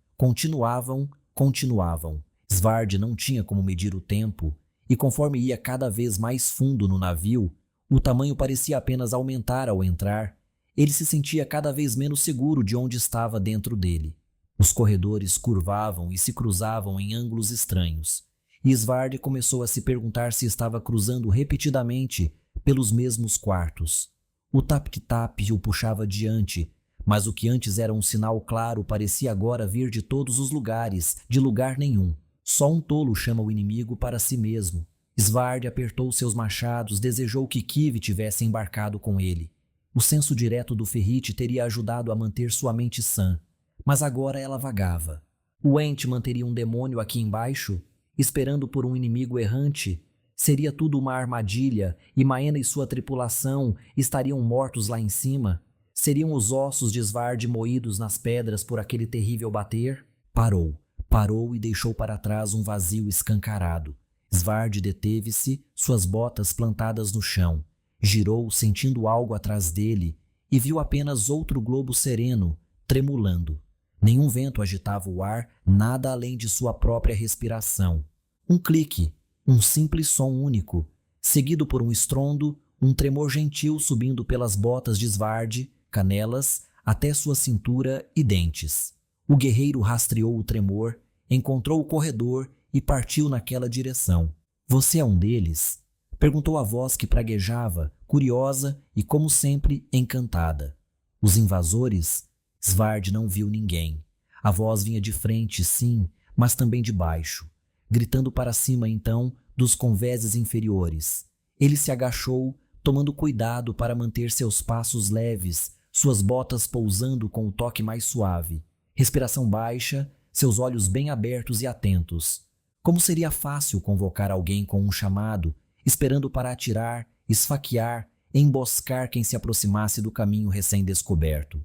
Svard não tinha como medir o tempo, e conforme ia cada vez mais fundo no navio, o tamanho parecia apenas aumentar ao entrar. Ele se sentia cada vez menos seguro de onde estava dentro dele. Os corredores curvavam e se cruzavam em ângulos estranhos, e Svard começou a se perguntar se estava cruzando repetidamente pelos mesmos quartos. O tap-tap o puxava adiante, mas o que antes era um sinal claro parecia agora vir de todos os lugares, de lugar nenhum. Só um tolo chama o inimigo para si mesmo. Svard apertou seus machados, desejou que Kiv tivesse embarcado com ele. O senso direto do ferrite teria ajudado a manter sua mente sã. Mas agora ela vagava. O Ent manteria um demônio aqui embaixo, esperando por um inimigo errante? Seria tudo uma armadilha e Maena e sua tripulação estariam mortos lá em cima? Seriam os ossos de Svard moídos nas pedras por aquele terrível bater? Parou e deixou para trás um vazio escancarado. Svard deteve-se, suas botas plantadas no chão. Girou, sentindo algo atrás dele, e viu apenas outro globo sereno, tremulando. Nenhum vento agitava o ar, nada além de sua própria respiração. Um clique, um simples som único, seguido por um estrondo, um tremor gentil subindo pelas botas de Svard, canelas, até sua cintura e dentes. O guerreiro rastreou o tremor, encontrou o corredor e partiu naquela direção. Você é um deles? Perguntou a voz que praguejava, curiosa e, como sempre, encantada. Os invasores? Svard não viu ninguém. A voz vinha de frente, sim, mas também de baixo, gritando para cima então dos convéses inferiores. Ele se agachou, tomando cuidado para manter seus passos leves, suas botas pousando com o toque mais suave. Respiração baixa, seus olhos bem abertos e atentos. Como seria fácil convocar alguém com um chamado, esperando para atirar, esfaquear, emboscar quem se aproximasse do caminho recém-descoberto.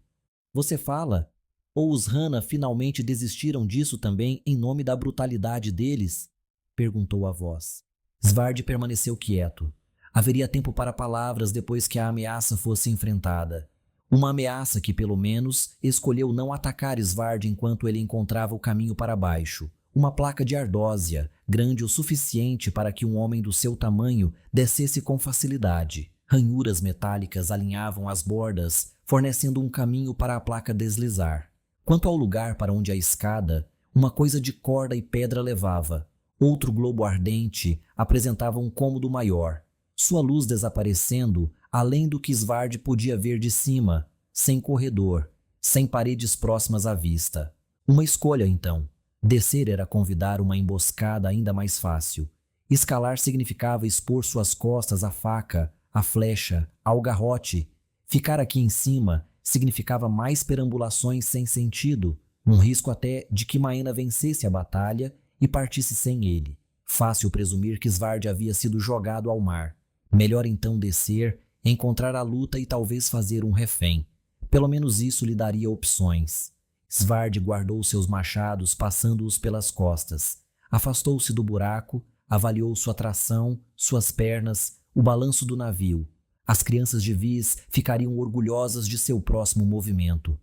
Você fala? Ou os Hana finalmente desistiram disso também em nome da brutalidade deles? Perguntou a voz. Svard permaneceu quieto. Haveria tempo para palavras depois que a ameaça fosse enfrentada. Uma ameaça que, pelo menos, escolheu não atacar Svard enquanto ele encontrava o caminho para baixo. Uma placa de ardósia, grande o suficiente para que um homem do seu tamanho descesse com facilidade. Ranhuras metálicas alinhavam as bordas, fornecendo um caminho para a placa deslizar. Quanto ao lugar para onde a escada, uma coisa de corda e pedra levava. Outro globo ardente apresentava um cômodo maior, sua luz desaparecendo além do que Svard podia ver de cima, sem corredor, sem paredes próximas à vista. Uma escolha, então. Descer era convidar uma emboscada ainda mais fácil. Escalar significava expor suas costas à faca, à flecha, ao garrote. Ficar aqui em cima significava mais perambulações sem sentido, um risco até de que Maena vencesse a batalha e partisse sem ele. Fácil presumir que Svard havia sido jogado ao mar. Melhor então descer, encontrar a luta e talvez fazer um refém. Pelo menos isso lhe daria opções. Svard guardou seus machados, passando-os pelas costas. Afastou-se do buraco, avaliou sua tração, suas pernas, o balanço do navio. As crianças de Vis ficariam orgulhosas de seu próximo movimento.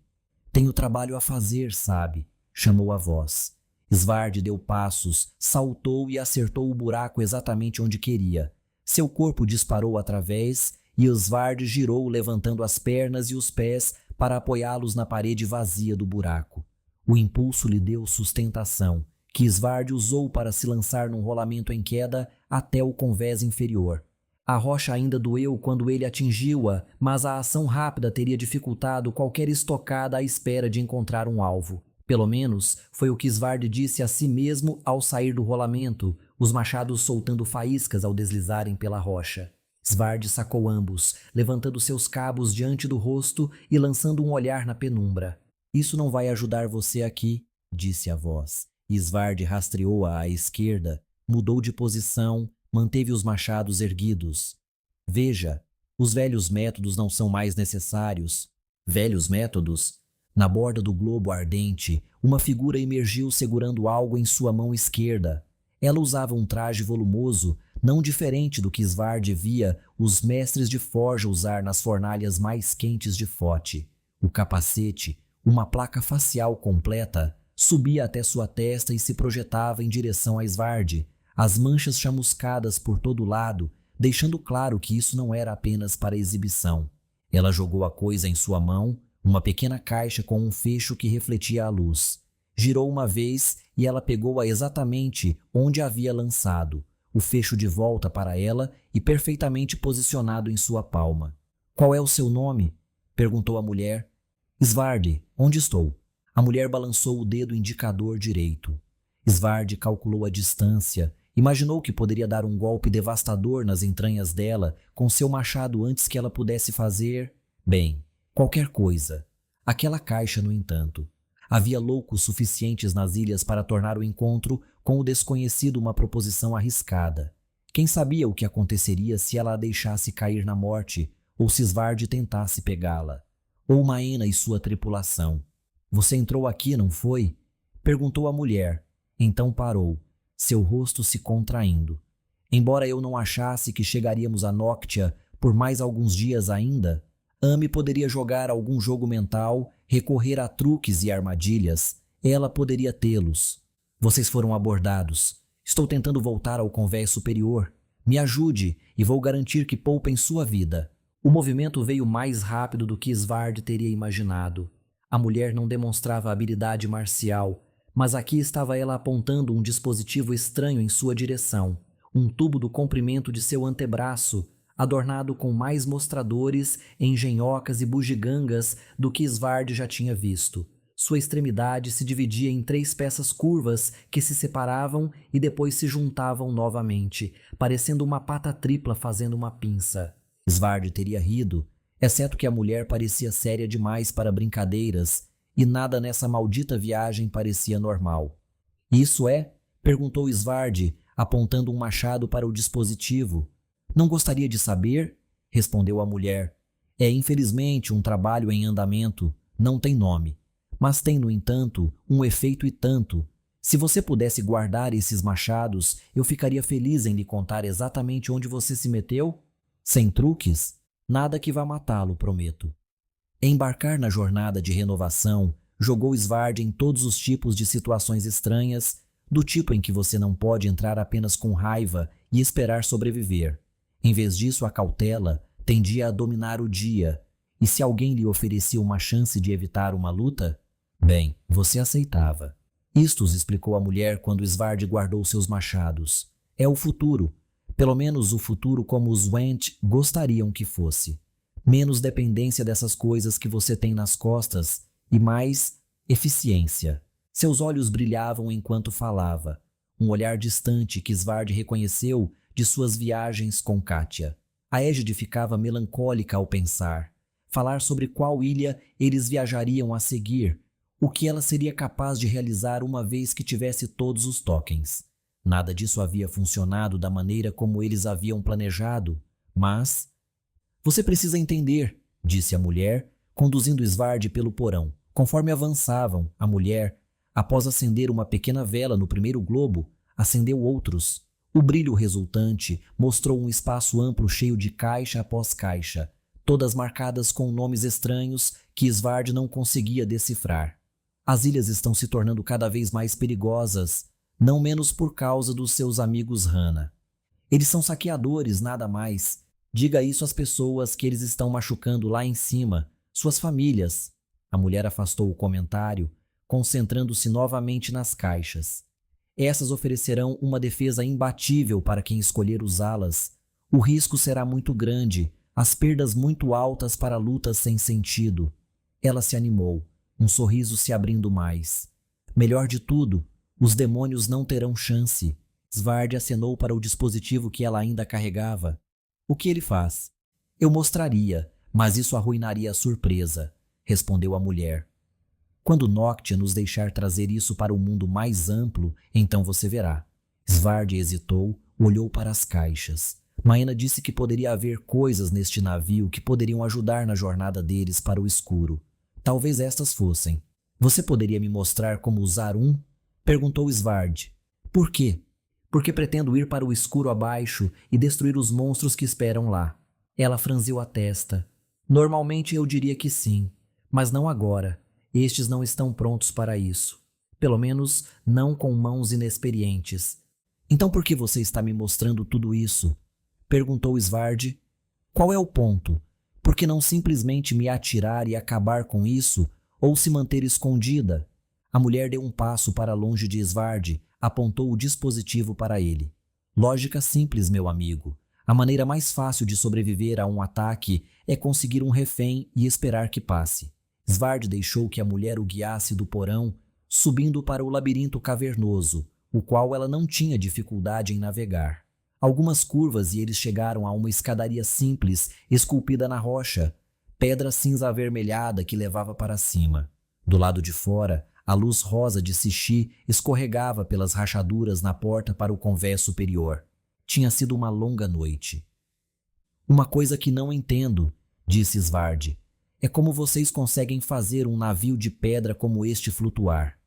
Tenho trabalho a fazer, sabe? Chamou a voz. Svard deu passos, saltou e acertou o buraco exatamente onde queria. Seu corpo disparou através e Svard girou levantando as pernas e os pés para apoiá-los na parede vazia do buraco. O impulso lhe deu sustentação, que Svard usou para se lançar num rolamento em queda até o convés inferior. A rocha ainda doeu quando ele atingiu-a, mas a ação rápida teria dificultado qualquer estocada à espera de encontrar um alvo. Pelo menos foi o que Svard disse a si mesmo ao sair do rolamento, os machados soltando faíscas ao deslizarem pela rocha. Svard sacou ambos, levantando seus cabos diante do rosto e lançando um olhar na penumbra. Isso não vai ajudar você aqui, disse a voz. Svard rastreou-a à esquerda, mudou de posição, manteve os machados erguidos. Veja, os velhos métodos não são mais necessários. Velhos métodos? Na borda do globo ardente, uma figura emergiu segurando algo em sua mão esquerda. Ela usava um traje volumoso, não diferente do que Svard via os mestres de forja usar nas fornalhas mais quentes de Fote. O capacete, uma placa facial completa, subia até sua testa e se projetava em direção a Svard, as manchas chamuscadas por todo lado, deixando claro que isso não era apenas para exibição. Ela jogou a coisa em sua mão, uma pequena caixa com um fecho que refletia a luz. Girou uma vez e ela pegou-a exatamente onde a havia lançado, o fecho de volta para ela e perfeitamente posicionado em sua palma. Qual é o seu nome? Perguntou a mulher. Svard, onde estou? A mulher balançou o dedo indicador direito. Svard calculou a distância, imaginou que poderia dar um golpe devastador nas entranhas dela com seu machado antes que ela pudesse fazer, bem, qualquer coisa. Aquela caixa, no entanto. Havia loucos suficientes nas ilhas para tornar o encontro com o desconhecido uma proposição arriscada. Quem sabia o que aconteceria se ela a deixasse cair na morte, ou se Svard tentasse pegá-la? Ou Maena e sua tripulação? Você entrou aqui, não foi? Perguntou a mulher. Então parou, seu rosto se contraindo. Embora eu não achasse que chegaríamos a Noctia por mais alguns dias ainda, Ame poderia jogar algum jogo mental, recorrer a truques e armadilhas. Ela poderia tê-los. Vocês foram abordados. Estou tentando voltar ao convés superior. Me ajude e vou garantir que poupem sua vida. O movimento veio mais rápido do que Svard teria imaginado. A mulher não demonstrava habilidade marcial, mas aqui estava ela apontando um dispositivo estranho em sua direção, um tubo do comprimento de seu antebraço, adornado com mais mostradores, engenhocas e bugigangas do que Svard já tinha visto. Sua extremidade se dividia em 3 peças curvas que se separavam e depois se juntavam novamente, parecendo uma pata tripla fazendo uma pinça. Svard teria rido, exceto que a mulher parecia séria demais para brincadeiras, e nada nessa maldita viagem parecia normal. Isso é? Perguntou Svard, apontando um machado para o dispositivo. Não gostaria de saber? Respondeu a mulher. É infelizmente um trabalho em andamento, não tem nome. Mas tem, no entanto, um efeito e tanto. Se você pudesse guardar esses machados, eu ficaria feliz em lhe contar exatamente onde você se meteu. Sem truques, nada que vá matá-lo, prometo. Embarcar na jornada de renovação jogou Svard em todos os tipos de situações estranhas, do tipo em que você não pode entrar apenas com raiva e esperar sobreviver. Em vez disso, a cautela tendia a dominar o dia, e se alguém lhe oferecia uma chance de evitar uma luta, bem, você aceitava. Isto explicou a mulher quando Svard guardou seus machados. É o futuro, pelo menos o futuro como os Went gostariam que fosse. Menos dependência dessas coisas que você tem nas costas e mais eficiência. Seus olhos brilhavam enquanto falava, um olhar distante que Svard reconheceu de suas viagens com Katia. A égide ficava melancólica ao pensar. Falar sobre qual ilha eles viajariam a seguir, o que ela seria capaz de realizar uma vez que tivesse todos os tokens. Nada disso havia funcionado da maneira como eles haviam planejado, mas... Você precisa entender, disse a mulher, conduzindo Svard pelo porão. Conforme avançavam, a mulher, após acender uma pequena vela no primeiro globo, acendeu outros. O brilho resultante mostrou um espaço amplo cheio de caixa após caixa, todas marcadas com nomes estranhos que Svard não conseguia decifrar. As ilhas estão se tornando cada vez mais perigosas, não menos por causa dos seus amigos Hana. Eles são saqueadores, nada mais. Diga isso às pessoas que eles estão machucando lá em cima, suas famílias. A mulher afastou o comentário, concentrando-se novamente nas caixas. Essas oferecerão uma defesa imbatível para quem escolher usá-las. O risco será muito grande, as perdas muito altas para lutas sem sentido. Ela se animou, um sorriso se abrindo mais. Melhor de tudo, os demônios não terão chance. Svard acenou para o dispositivo que ela ainda carregava. O que ele faz? Eu mostraria, mas isso arruinaria a surpresa, respondeu a mulher. Quando Noctia nos deixar trazer isso para o mundo mais amplo, então você verá. Svard hesitou, olhou para as caixas. Maena disse que poderia haver coisas neste navio que poderiam ajudar na jornada deles para o escuro. Talvez estas fossem. Você poderia me mostrar como usar um? Perguntou Svard. Por quê? Porque pretendo ir para o escuro abaixo e destruir os monstros que esperam lá. Ela franziu a testa. Normalmente eu diria que sim, mas não agora. Estes não estão prontos para isso. Pelo menos não com mãos inexperientes. Então por que você está me mostrando tudo isso? Perguntou Svard. Qual é o ponto? Por que não simplesmente me atirar e acabar com isso, ou se manter escondida? A mulher deu um passo para longe de Svard, apontou o dispositivo para ele. Lógica simples, meu amigo. A maneira mais fácil de sobreviver a um ataque é conseguir um refém e esperar que passe. Svard deixou que a mulher o guiasse do porão, subindo para o labirinto cavernoso, o qual ela não tinha dificuldade em navegar. Algumas curvas e eles chegaram a uma escadaria simples, esculpida na rocha, pedra cinza avermelhada que levava para cima. Do lado de fora, a luz rosa de Sishi escorregava pelas rachaduras na porta para o convés superior. Tinha sido uma longa noite. Uma coisa que não entendo, disse Svard, é como vocês conseguem fazer um navio de pedra como este flutuar.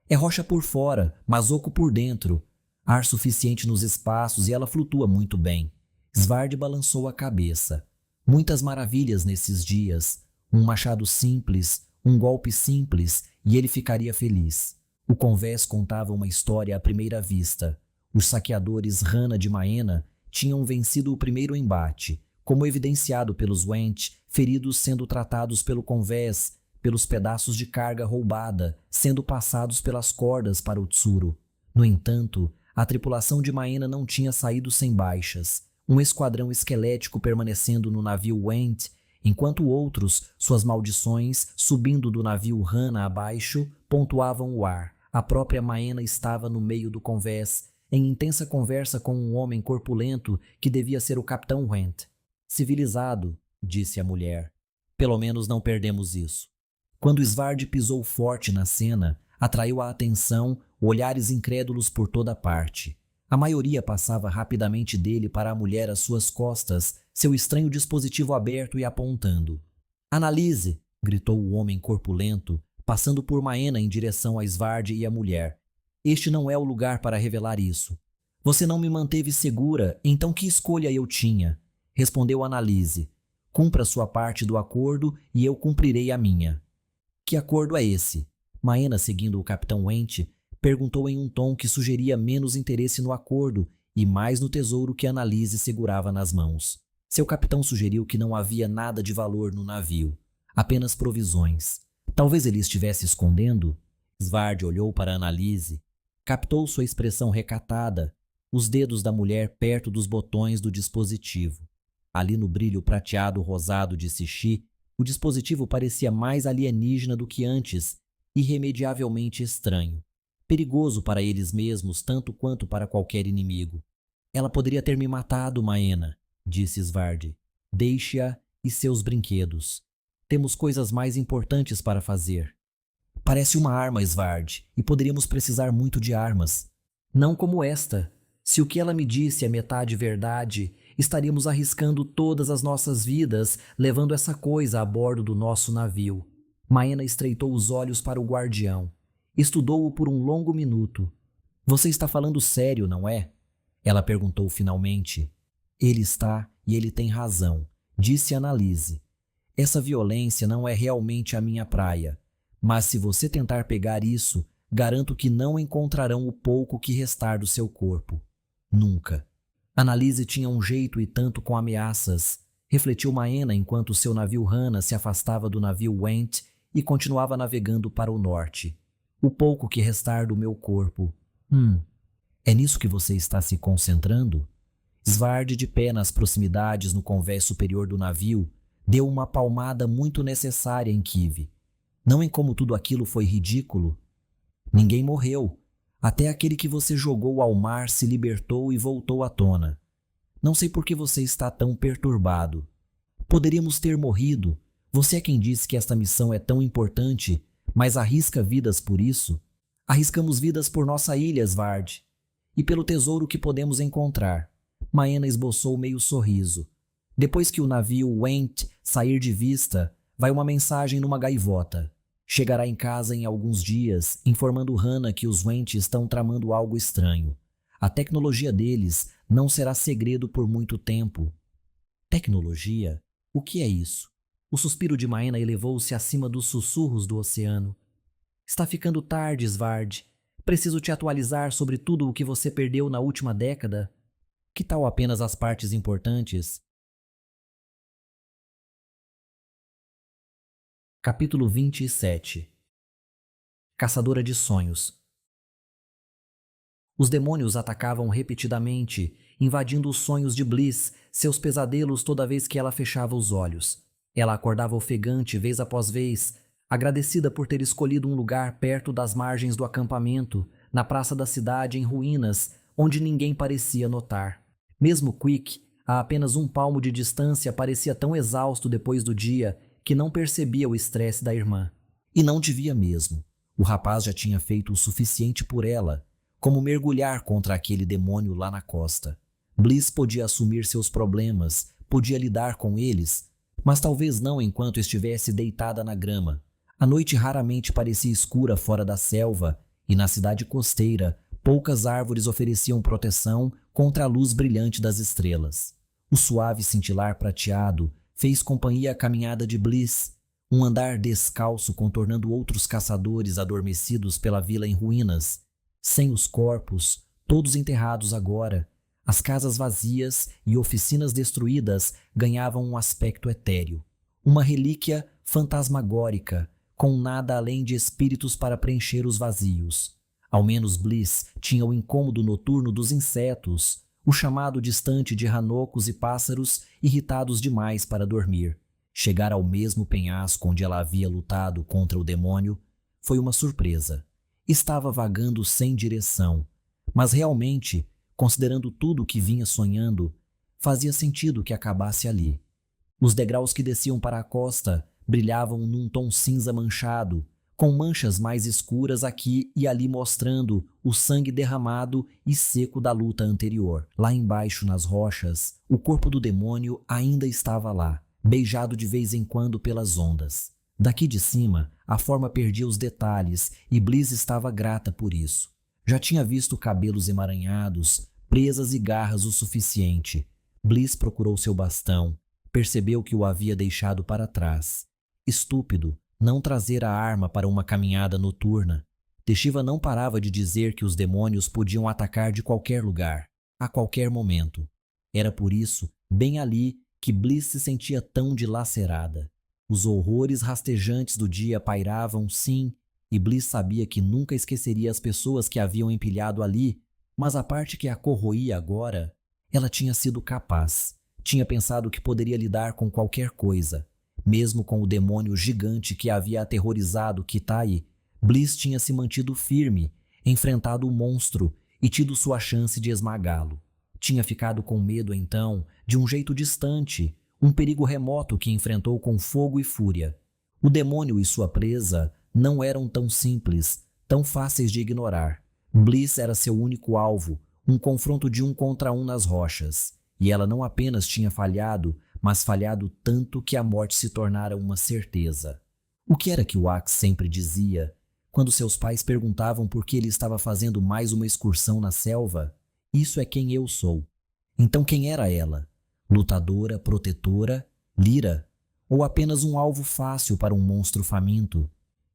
É rocha por fora, mas oco por dentro. Ar suficiente nos espaços e ela flutua muito bem. Svard balançou a cabeça. Muitas maravilhas nesses dias. Um machado simples, um golpe simples, e ele ficaria feliz. O convés contava uma história à primeira vista. Os saqueadores Hana de Maena tinham vencido o primeiro embate, como evidenciado pelos Wendt, feridos sendo tratados pelo convés, pelos pedaços de carga roubada, sendo passados pelas cordas para o Tsuru. No entanto, a tripulação de Maena não tinha saído sem baixas, um esquadrão esquelético permanecendo no navio Wendt, enquanto outros, suas maldições, subindo do navio Hana abaixo, pontuavam o ar. A própria Maena estava no meio do convés, em intensa conversa com um homem corpulento que devia ser o capitão Wendt. Civilizado, disse a mulher. Pelo menos não perdemos isso. Quando Svard pisou forte na cena, atraiu a atenção, olhares incrédulos por toda parte. A maioria passava rapidamente dele para a mulher às suas costas, seu estranho dispositivo aberto e apontando. Analise! Gritou o homem corpulento, passando por Maena em direção a Svard e a mulher. Este não é o lugar para revelar isso. Você não me manteve segura, então que escolha eu tinha? Respondeu Analise. Cumpra sua parte do acordo e eu cumprirei a minha. Que acordo é esse? Maena, seguindo o capitão Wendt, perguntou em um tom que sugeria menos interesse no acordo e mais no tesouro que Analise segurava nas mãos. Seu capitão sugeriu que não havia nada de valor no navio, apenas provisões. Talvez ele estivesse escondendo? Svard olhou para Analise, captou sua expressão recatada, os dedos da mulher perto dos botões do dispositivo. Ali no brilho prateado rosado de Sishi, o dispositivo parecia mais alienígena do que antes, irremediavelmente estranho. Perigoso para eles mesmos tanto quanto para qualquer inimigo. Ela poderia ter me matado, Maena, disse Svard. Deixe-a e seus brinquedos. Temos coisas mais importantes para fazer. Parece uma arma, Svard, e poderíamos precisar muito de armas. Não como esta. Se o que ela me disse é metade verdade, estaríamos arriscando todas as nossas vidas levando essa coisa a bordo do nosso navio. Maena estreitou os olhos para o guardião. Estudou-o por um longo minuto. Você está falando sério, não é? Ela perguntou finalmente. Ele está e ele tem razão, disse Analise. Essa violência não é realmente a minha praia. Mas se você tentar pegar isso, garanto que não encontrarão o pouco que restar do seu corpo. Nunca. Annalise tinha um jeito e tanto com ameaças, refletiu Maena enquanto seu navio Hannah se afastava do navio Went e continuava navegando para o norte. O pouco que restar do meu corpo. É nisso que você está se concentrando? Svard, de pé nas proximidades no convés superior do navio, deu uma palmada muito necessária em Kive. Não em como tudo aquilo foi ridículo. Ninguém morreu. Até aquele que você jogou ao mar se libertou e voltou à tona. Não sei por que você está tão perturbado. Poderíamos ter morrido. Você é quem disse que esta missão é tão importante, mas arrisca vidas por isso? Arriscamos vidas por nossa ilha, Svard. E pelo tesouro que podemos encontrar. Maena esboçou meio sorriso. Depois que o navio Went sair de vista, vai uma mensagem numa gaivota. Chegará em casa em alguns dias, informando Hannah que os Went estão tramando algo estranho. A tecnologia deles não será segredo por muito tempo. Tecnologia? O que é isso? O suspiro de Maena elevou-se acima dos sussurros do oceano. Está ficando tarde, Svard. Preciso te atualizar sobre tudo o que você perdeu na última década. Que tal apenas as partes importantes? Capítulo 27. Caçadora de sonhos. Os demônios atacavam repetidamente, invadindo os sonhos de Bliss, seus pesadelos toda vez que ela fechava os olhos. Ela acordava ofegante vez após vez, agradecida por ter escolhido um lugar perto das margens do acampamento, na praça da cidade em ruínas, onde ninguém parecia notar. Mesmo Quick, a apenas 1 palmo de distância, parecia tão exausto depois do dia que não percebia o estresse da irmã. E não devia mesmo. O rapaz já tinha feito o suficiente por ela, como mergulhar contra aquele demônio lá na costa. Bliss podia assumir seus problemas, podia lidar com eles, mas talvez não enquanto estivesse deitada na grama. A noite raramente parecia escura fora da selva, e na cidade costeira, poucas árvores ofereciam proteção contra a luz brilhante das estrelas. O suave cintilar prateado fez companhia à caminhada de Bliss, um andar descalço contornando outros caçadores adormecidos pela vila em ruínas, sem os corpos, todos enterrados agora. As casas vazias e oficinas destruídas ganhavam um aspecto etéreo, uma relíquia fantasmagórica, com nada além de espíritos para preencher os vazios. Ao menos Bliss tinha o incômodo noturno dos insetos, o chamado distante de ranocos e pássaros irritados demais para dormir. Chegar ao mesmo penhasco onde ela havia lutado contra o demônio foi uma surpresa. Estava vagando sem direção, mas realmente, considerando tudo o que vinha sonhando, fazia sentido que acabasse ali. Os degraus que desciam para a costa brilhavam num tom cinza manchado, com manchas mais escuras aqui e ali mostrando o sangue derramado e seco da luta anterior. Lá embaixo nas rochas, o corpo do demônio ainda estava lá, beijado de vez em quando pelas ondas. Daqui de cima, a forma perdia os detalhes e Bliss estava grata por isso. Já tinha visto cabelos emaranhados, presas e garras o suficiente. Bliss procurou seu bastão, percebeu que o havia deixado para trás. Estúpido, não trazer a arma para uma caminhada noturna. Teshiva não parava de dizer que os demônios podiam atacar de qualquer lugar, a qualquer momento. Era por isso, bem ali, que Bliss se sentia tão dilacerada. Os horrores rastejantes do dia pairavam, sim, e Bliss sabia que nunca esqueceria as pessoas que haviam empilhado ali, mas a parte que a corroía agora, ela tinha sido capaz. Tinha pensado que poderia lidar com qualquer coisa. Mesmo com o demônio gigante que havia aterrorizado Kitai, Bliss tinha se mantido firme, enfrentado o monstro e tido sua chance de esmagá-lo. Tinha ficado com medo então, de um jeito distante, um perigo remoto que enfrentou com fogo e fúria. O demônio e sua presa não eram tão simples, tão fáceis de ignorar. Bliss era seu único alvo, um confronto de 1 contra 1 nas rochas. E ela não apenas tinha falhado, mas falhado tanto que a morte se tornara uma certeza. O que era que o Axe sempre dizia? Quando seus pais perguntavam por que ele estava fazendo mais uma excursão na selva? Isso é quem eu sou. Então quem era ela? Lutadora, protetora, Lyra? Ou apenas um alvo fácil para um monstro faminto?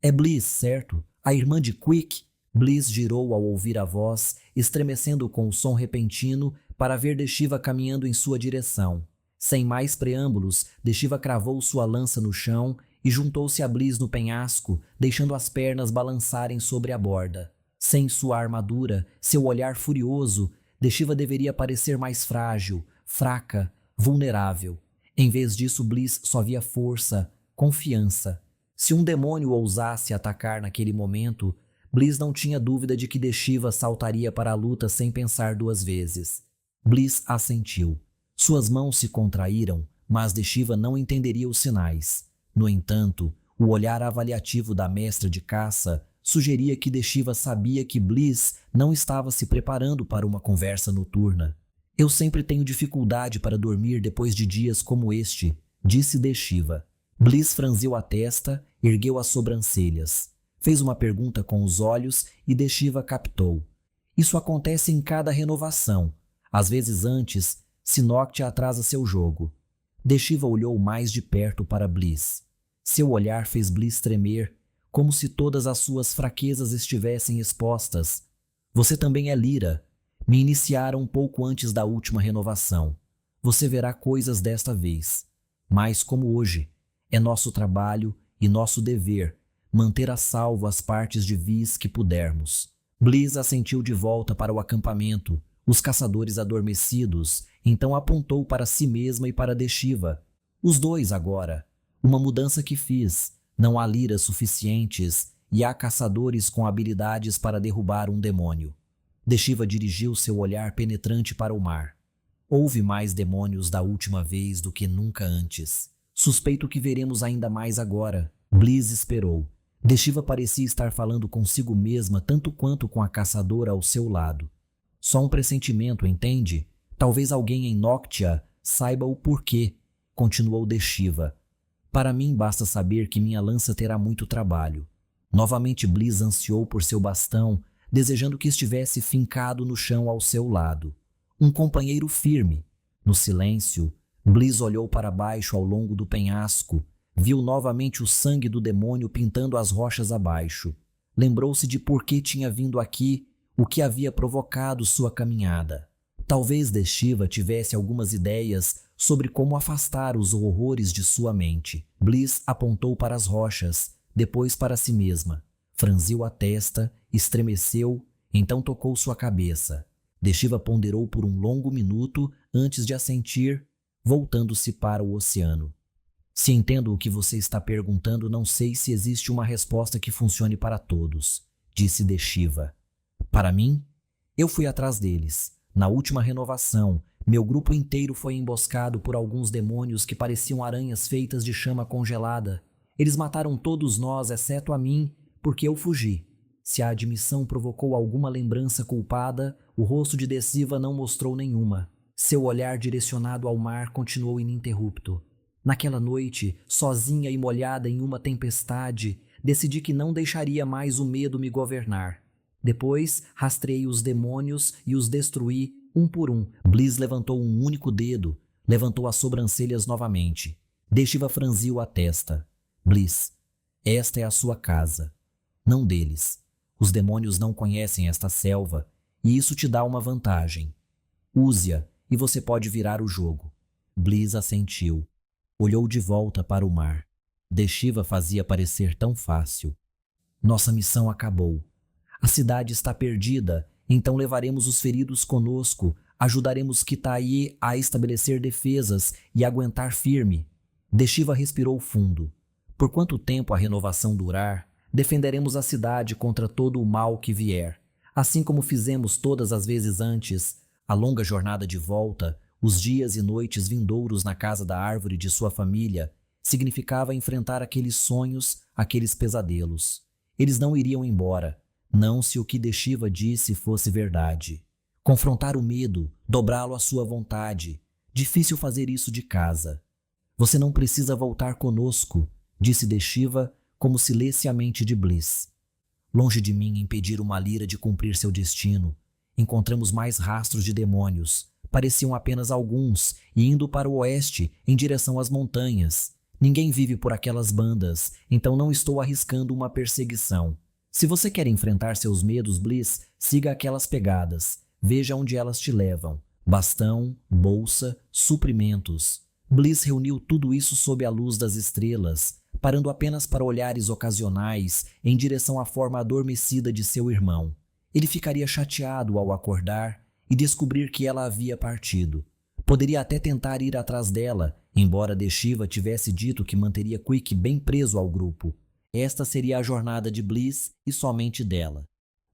É Bliss, certo? A irmã de Quick? Bliss girou ao ouvir a voz, estremecendo com o som repentino para ver Deshiva caminhando em sua direção. Sem mais preâmbulos, Deshiva cravou sua lança no chão e juntou-se a Bliss no penhasco, deixando as pernas balançarem sobre a borda. Sem sua armadura, seu olhar furioso, Deshiva deveria parecer mais frágil, fraca, vulnerável. Em vez disso, Bliss só via força, confiança. Se um demônio ousasse atacar naquele momento, Bliss não tinha dúvida de que Deshiva saltaria para a luta sem pensar duas vezes. Bliss assentiu. Suas mãos se contraíram, mas Deshiva não entenderia os sinais. No entanto, o olhar avaliativo da mestra de caça sugeria que Deshiva sabia que Bliss não estava se preparando para uma conversa noturna. Eu sempre tenho dificuldade para dormir depois de dias como este, disse Deshiva. Bliss franziu a testa, ergueu as sobrancelhas. Fez uma pergunta com os olhos e Deshiva captou. Isso acontece em cada renovação. Às vezes antes, se Noctia atrasa seu jogo. Deshiva olhou mais de perto para Bliss. Seu olhar fez Bliss tremer, como se todas as suas fraquezas estivessem expostas. Você também é Lyra. Me iniciaram um pouco antes da última renovação. Você verá coisas desta vez. Mas como hoje, é nosso trabalho e nosso dever manter a salvo as partes de Vis que pudermos. Bliss assentiu de volta para o acampamento, os caçadores adormecidos, então apontou para si mesma e para Deshiva. Os dois agora. Uma mudança que fiz. Não há liras suficientes e há caçadores com habilidades para derrubar um demônio. Deshiva dirigiu seu olhar penetrante para o mar. Houve mais demônios da última vez do que nunca antes. Suspeito que veremos ainda mais agora. Bliss esperou. Deshiva parecia estar falando consigo mesma tanto quanto com a caçadora ao seu lado. Só um pressentimento, entende? Talvez alguém em Noctia saiba o porquê, continuou Deshiva. Para mim basta saber que minha lança terá muito trabalho. Novamente Bliss ansiou por seu bastão, desejando que estivesse fincado no chão ao seu lado. Um companheiro firme. No silêncio, Bliss olhou para baixo ao longo do penhasco, viu novamente o sangue do demônio pintando as rochas abaixo. Lembrou-se de por que tinha vindo aqui, o que havia provocado sua caminhada. Talvez Deshiva tivesse algumas ideias sobre como afastar os horrores de sua mente. Bliss apontou para as rochas, depois para si mesma. Franziu a testa, estremeceu, então tocou sua cabeça. Deshiva ponderou por um longo minuto antes de assentir, voltando-se para o oceano. Se entendo o que você está perguntando, não sei se existe uma resposta que funcione para todos, disse Deshiva. Para mim, eu fui atrás deles. Na última renovação, meu grupo inteiro foi emboscado por alguns demônios que pareciam aranhas feitas de chama congelada. Eles mataram todos nós, exceto a mim, porque eu fugi. Se a admissão provocou alguma lembrança culpada, o rosto de Deshiva não mostrou nenhuma. Seu olhar direcionado ao mar continuou ininterrupto. Naquela noite, sozinha e molhada em uma tempestade, decidi que não deixaria mais o medo me governar. Depois, rastreei os demônios e os destruí um por um. Bliss levantou um único dedo, levantou as sobrancelhas novamente. Deshiva franziu a testa. Bliss, esta é a sua casa. Não deles. Os demônios não conhecem esta selva, e isso te dá uma vantagem. Use-a e você pode virar o jogo. Bliss assentiu. Olhou de volta para o mar. Deshiva fazia parecer tão fácil. Nossa missão acabou. A cidade está perdida, então levaremos os feridos conosco, ajudaremos Kitaye a estabelecer defesas e aguentar firme. Deshiva respirou fundo. Por quanto tempo a renovação durar, defenderemos a cidade contra todo o mal que vier. Assim como fizemos todas as vezes antes, a longa jornada de volta, os dias e noites vindouros na casa da árvore de sua família, significava enfrentar aqueles sonhos, aqueles pesadelos. Eles não iriam embora, não se o que Deshiva disse fosse verdade. Confrontar o medo, dobrá-lo à sua vontade. Difícil fazer isso de casa. Você não precisa voltar conosco, disse Deshiva, como se lesse a mente de Bliss. Longe de mim impedir uma Lyra de cumprir seu destino. Encontramos mais rastros de demônios. Pareciam apenas alguns, e indo para o oeste, em direção às montanhas. Ninguém vive por aquelas bandas, então não estou arriscando uma perseguição. Se você quer enfrentar seus medos, Bliss, siga aquelas pegadas. Veja onde elas te levam. Bastão, bolsa, suprimentos. Bliss reuniu tudo isso sob a luz das estrelas, parando apenas para olhares ocasionais em direção à forma adormecida de seu irmão. Ele ficaria chateado ao acordar e descobrir que ela havia partido. Poderia até tentar ir atrás dela, embora Deshiva tivesse dito que manteria Quick bem preso ao grupo. Esta seria a jornada de Bliss e somente dela.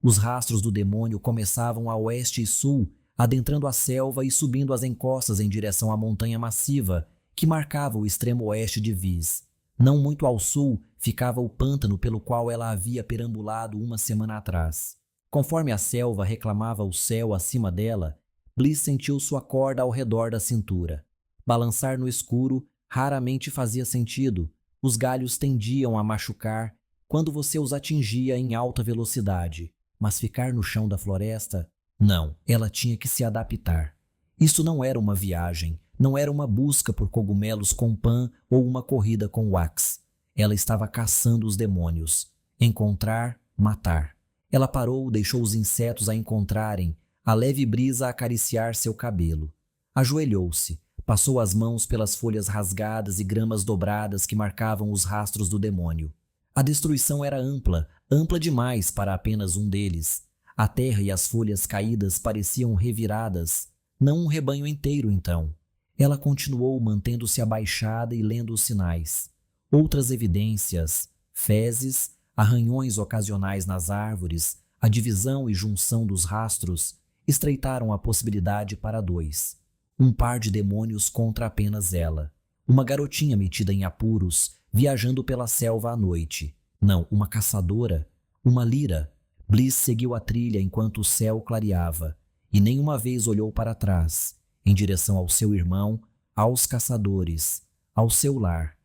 Os rastros do demônio começavam a oeste e sul, adentrando a selva e subindo as encostas em direção à montanha massiva que marcava o extremo oeste de Viz. Não muito ao sul ficava o pântano pelo qual ela havia perambulado uma semana atrás. Conforme a selva reclamava o céu acima dela, Bliss sentiu sua corda ao redor da cintura. Balançar no escuro raramente fazia sentido. Os galhos tendiam a machucar quando você os atingia em alta velocidade, mas ficar no chão da floresta? Não, ela tinha que se adaptar. Isso não era uma viagem, não era uma busca por cogumelos com Pan ou uma corrida com Wax. Ela estava caçando os demônios. Encontrar, matar. Ela parou, deixou os insetos a encontrarem, a leve brisa a acariciar seu cabelo. Ajoelhou-se, passou as mãos pelas folhas rasgadas e gramas dobradas que marcavam os rastros do demônio. A destruição era ampla, ampla demais para apenas um deles. A terra e as folhas caídas pareciam reviradas, não um rebanho inteiro então. Ela continuou mantendo-se abaixada e lendo os sinais. Outras evidências, fezes, arranhões ocasionais nas árvores, a divisão e junção dos rastros, estreitaram a possibilidade para dois. Um par de demônios contra apenas ela. Uma garotinha metida em apuros, viajando pela selva à noite. Não, uma caçadora. Uma lira. Bliss seguiu a trilha enquanto o céu clareava, e nenhuma vez olhou para trás, em direção ao seu irmão, aos caçadores, ao seu lar.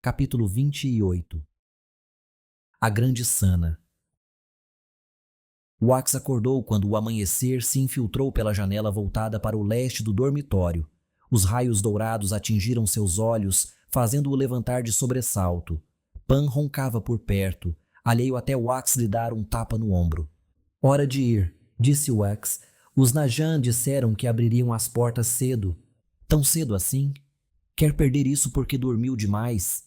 Capítulo 28. A Grande Sana. Wax acordou quando o amanhecer se infiltrou pela janela voltada para o leste do dormitório. Os raios dourados atingiram seus olhos, fazendo-o levantar de sobressalto. Pan roncava por perto, alheio até Wax lhe dar um tapa no ombro. Hora de ir, disse Wax. Os Najan disseram que abririam as portas cedo. Tão cedo assim? Quer perder isso porque dormiu demais?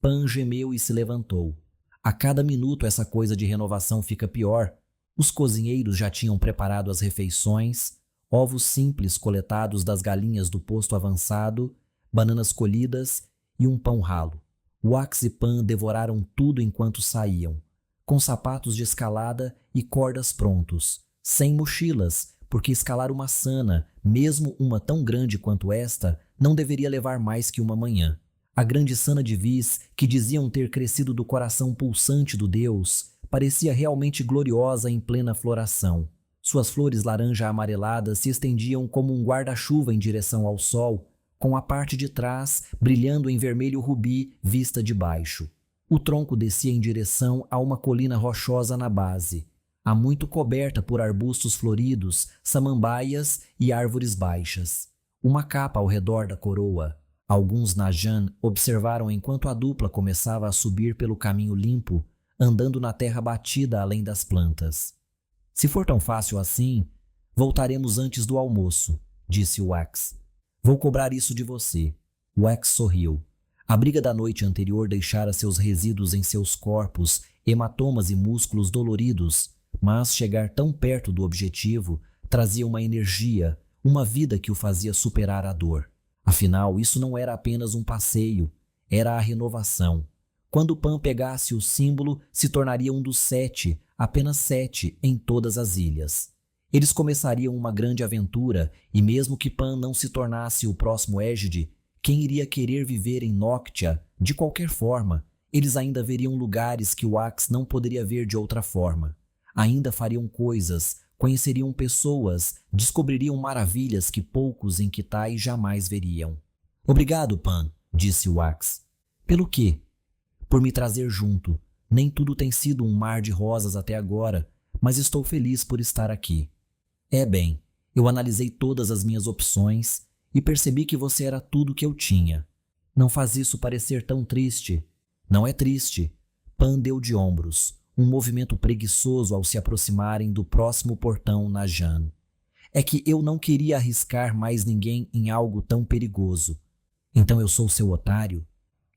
Pan gemeu e se levantou. A cada minuto essa coisa de renovação fica pior. Os cozinheiros já tinham preparado as refeições, ovos simples coletados das galinhas do posto avançado, bananas colhidas e um pão ralo. Wax e Pan devoraram tudo enquanto saíam, com sapatos de escalada e cordas prontos, sem mochilas, porque escalar uma sana, mesmo uma tão grande quanto esta, não deveria levar mais que uma manhã. A grande sana de Viz, que diziam ter crescido do coração pulsante do deus, parecia realmente gloriosa em plena floração. Suas flores laranja amareladas se estendiam como um guarda-chuva em direção ao sol, com a parte de trás brilhando em vermelho rubi vista de baixo. O tronco descia em direção a uma colina rochosa na base, há muito coberta por arbustos floridos, samambaias e árvores baixas. Uma capa ao redor da coroa. Alguns Najan observaram enquanto a dupla começava a subir pelo caminho limpo, andando na terra batida além das plantas. Se for tão fácil assim, voltaremos antes do almoço, disse Wax. Vou cobrar isso de você. Wax sorriu. A briga da noite anterior deixara seus resíduos em seus corpos, hematomas e músculos doloridos, mas chegar tão perto do objetivo trazia uma energia, uma vida que o fazia superar a dor. Afinal, isso não era apenas um passeio, era a renovação. Quando Pan pegasse o símbolo, se tornaria um dos 7, apenas 7, em todas as ilhas. Eles começariam uma grande aventura, e mesmo que Pan não se tornasse o próximo égide, quem iria querer viver em Noctia, de qualquer forma, eles ainda veriam lugares que Wax não poderia ver de outra forma. Ainda fariam coisas, conheceriam pessoas, descobririam maravilhas que poucos em Kitai jamais veriam. Obrigado, Pan, disse Wax. Pelo quê? Por me trazer junto. Nem tudo tem sido um mar de rosas até agora, mas estou feliz por estar aqui. Bem, eu analisei todas as minhas opções e percebi que você era tudo que eu tinha. Não faz isso parecer tão triste. Não é triste. Pan deu de ombros, um movimento preguiçoso ao se aproximarem do próximo portão na Jan. É que eu não queria arriscar mais ninguém em algo tão perigoso. Então eu sou seu otário?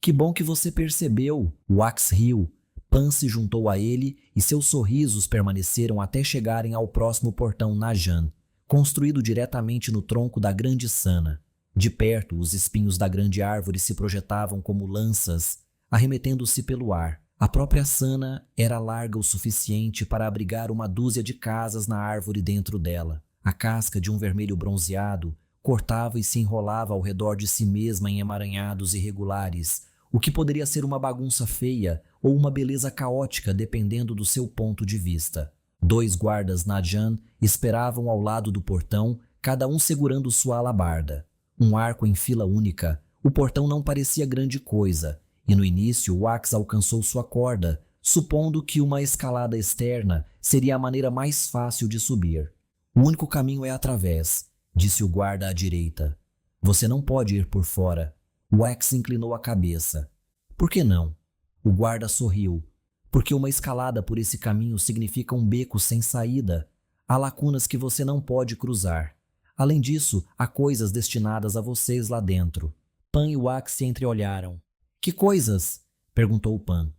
Que bom que você percebeu. Wax riu. Pan se juntou a ele e seus sorrisos permaneceram até chegarem ao próximo portão na Jan, construído diretamente no tronco da grande sana. De perto, os espinhos da grande árvore se projetavam como lanças, arremetendo-se pelo ar. A própria sana era larga o suficiente para abrigar uma dúzia de casas na árvore dentro dela. A casca de um vermelho bronzeado cortava e se enrolava ao redor de si mesma em emaranhados irregulares, o que poderia ser uma bagunça feia ou uma beleza caótica dependendo do seu ponto de vista. 2 guardas na Jan esperavam ao lado do portão, cada um segurando sua alabarda. Um arco em fila única, o portão não parecia grande coisa, e no início Wax alcançou sua corda, supondo que uma escalada externa seria a maneira mais fácil de subir. O único caminho é através, disse o guarda à direita. Você não pode ir por fora. Wax inclinou a cabeça. Por que não? O guarda sorriu. Porque uma escalada por esse caminho significa um beco sem saída. Há lacunas que você não pode cruzar. Além disso, há coisas destinadas a vocês lá dentro. Pan e Wax se entreolharam. Que coisas? Perguntou Pan.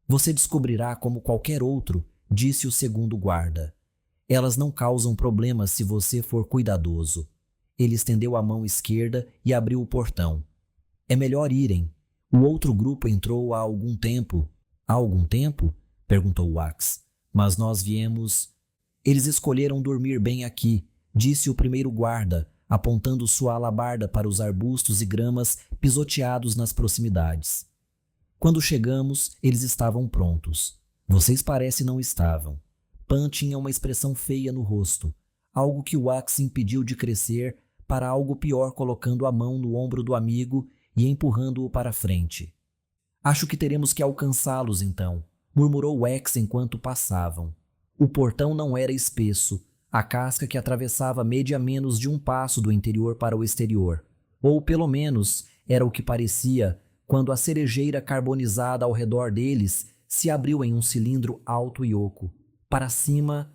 Você descobrirá como qualquer outro, disse o segundo guarda. Elas não causam problemas se você for cuidadoso. Ele estendeu a mão esquerda e abriu o portão. É melhor irem. O outro grupo entrou há algum tempo. Há algum tempo? Perguntou Wax. Mas nós viemos... Eles escolheram dormir bem aqui, disse o primeiro guarda, apontando sua alabarda para os arbustos e gramas pisoteados nas proximidades. Quando chegamos, eles estavam prontos. Vocês parecem não estavam. Pan tinha uma expressão feia no rosto, algo que Wax impediu de crescer para algo pior, colocando a mão no ombro do amigo e empurrando-o para frente. Acho que teremos que alcançá-los então, murmurou Wax enquanto passavam. O portão não era espesso, a casca que atravessava media menos de um passo do interior para o exterior. Ou pelo menos era o que parecia quando a cerejeira carbonizada ao redor deles se abriu em um cilindro alto e oco. Para cima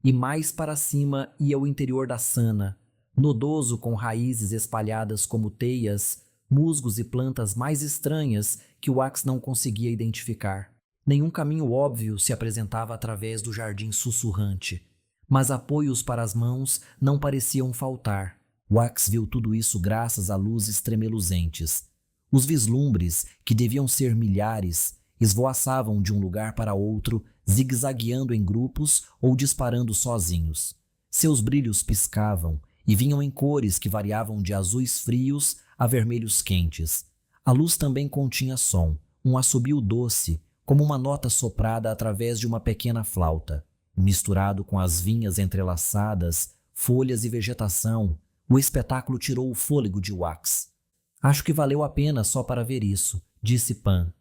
e mais para cima ia o interior da sana, nodoso com raízes espalhadas como teias, musgos e plantas mais estranhas que Wax não conseguia identificar. Nenhum caminho óbvio se apresentava através do jardim sussurrante, mas apoios para as mãos não pareciam faltar. Wax viu tudo isso graças a luzes tremeluzentes. Os vislumbres, que deviam ser milhares, esvoaçavam de um lugar para outro, zigue-zagueando em grupos ou disparando sozinhos. Seus brilhos piscavam e vinham em cores que variavam de azuis frios a vermelhos quentes. A luz também continha som, um assobio doce, como uma nota soprada através de uma pequena flauta. Misturado com as vinhas entrelaçadas, folhas e vegetação, o espetáculo tirou o fôlego de Wax. Acho que valeu a pena só para ver isso, disse Pan.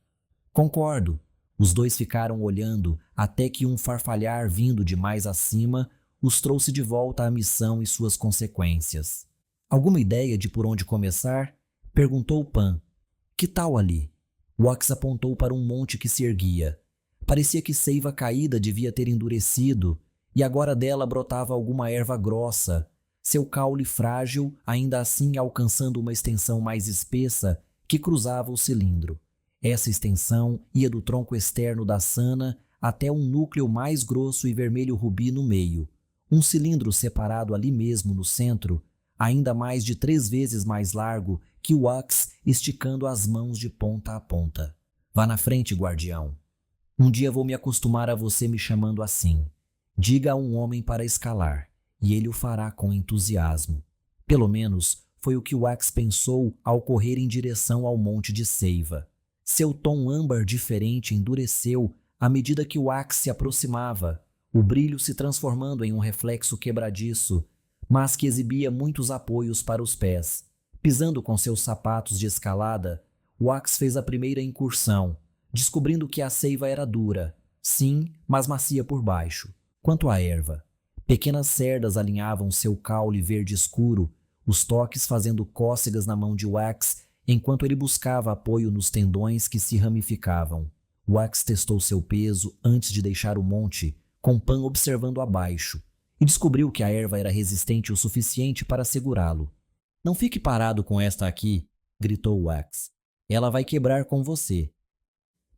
Concordo. Os dois ficaram olhando até que um farfalhar vindo de mais acima os trouxe de volta à missão e suas consequências. Alguma ideia de por onde começar? Perguntou Pan. Que tal ali? Wax apontou para um monte que se erguia. Parecia que seiva caída devia ter endurecido, e agora dela brotava alguma erva grossa, seu caule frágil ainda assim alcançando uma extensão mais espessa que cruzava o cilindro. Essa extensão ia do tronco externo da sana até um núcleo mais grosso e vermelho rubi no meio, um cilindro separado ali mesmo no centro, ainda mais de 3 vezes mais largo que Wax esticando as mãos de ponta a ponta. Vá na frente, guardião. Um dia vou me acostumar a você me chamando assim. Diga a um homem para escalar, e ele o fará com entusiasmo. Pelo menos foi o que Wax pensou ao correr em direção ao monte de seiva. Seu tom âmbar diferente endureceu à medida que Wax se aproximava, o brilho se transformando em um reflexo quebradiço, mas que exibia muitos apoios para os pés. Pisando com seus sapatos de escalada, Wax fez a primeira incursão, descobrindo que a seiva era dura, sim, mas macia por baixo. Quanto à erva, pequenas cerdas alinhavam seu caule verde escuro, os toques fazendo cócegas na mão de Wax enquanto ele buscava apoio nos tendões que se ramificavam. Wax testou seu peso antes de deixar o monte, com Pan observando abaixo, e descobriu que a erva era resistente o suficiente para segurá-lo. "Não fique parado com esta aqui", gritou Wax. "Ela vai quebrar com você."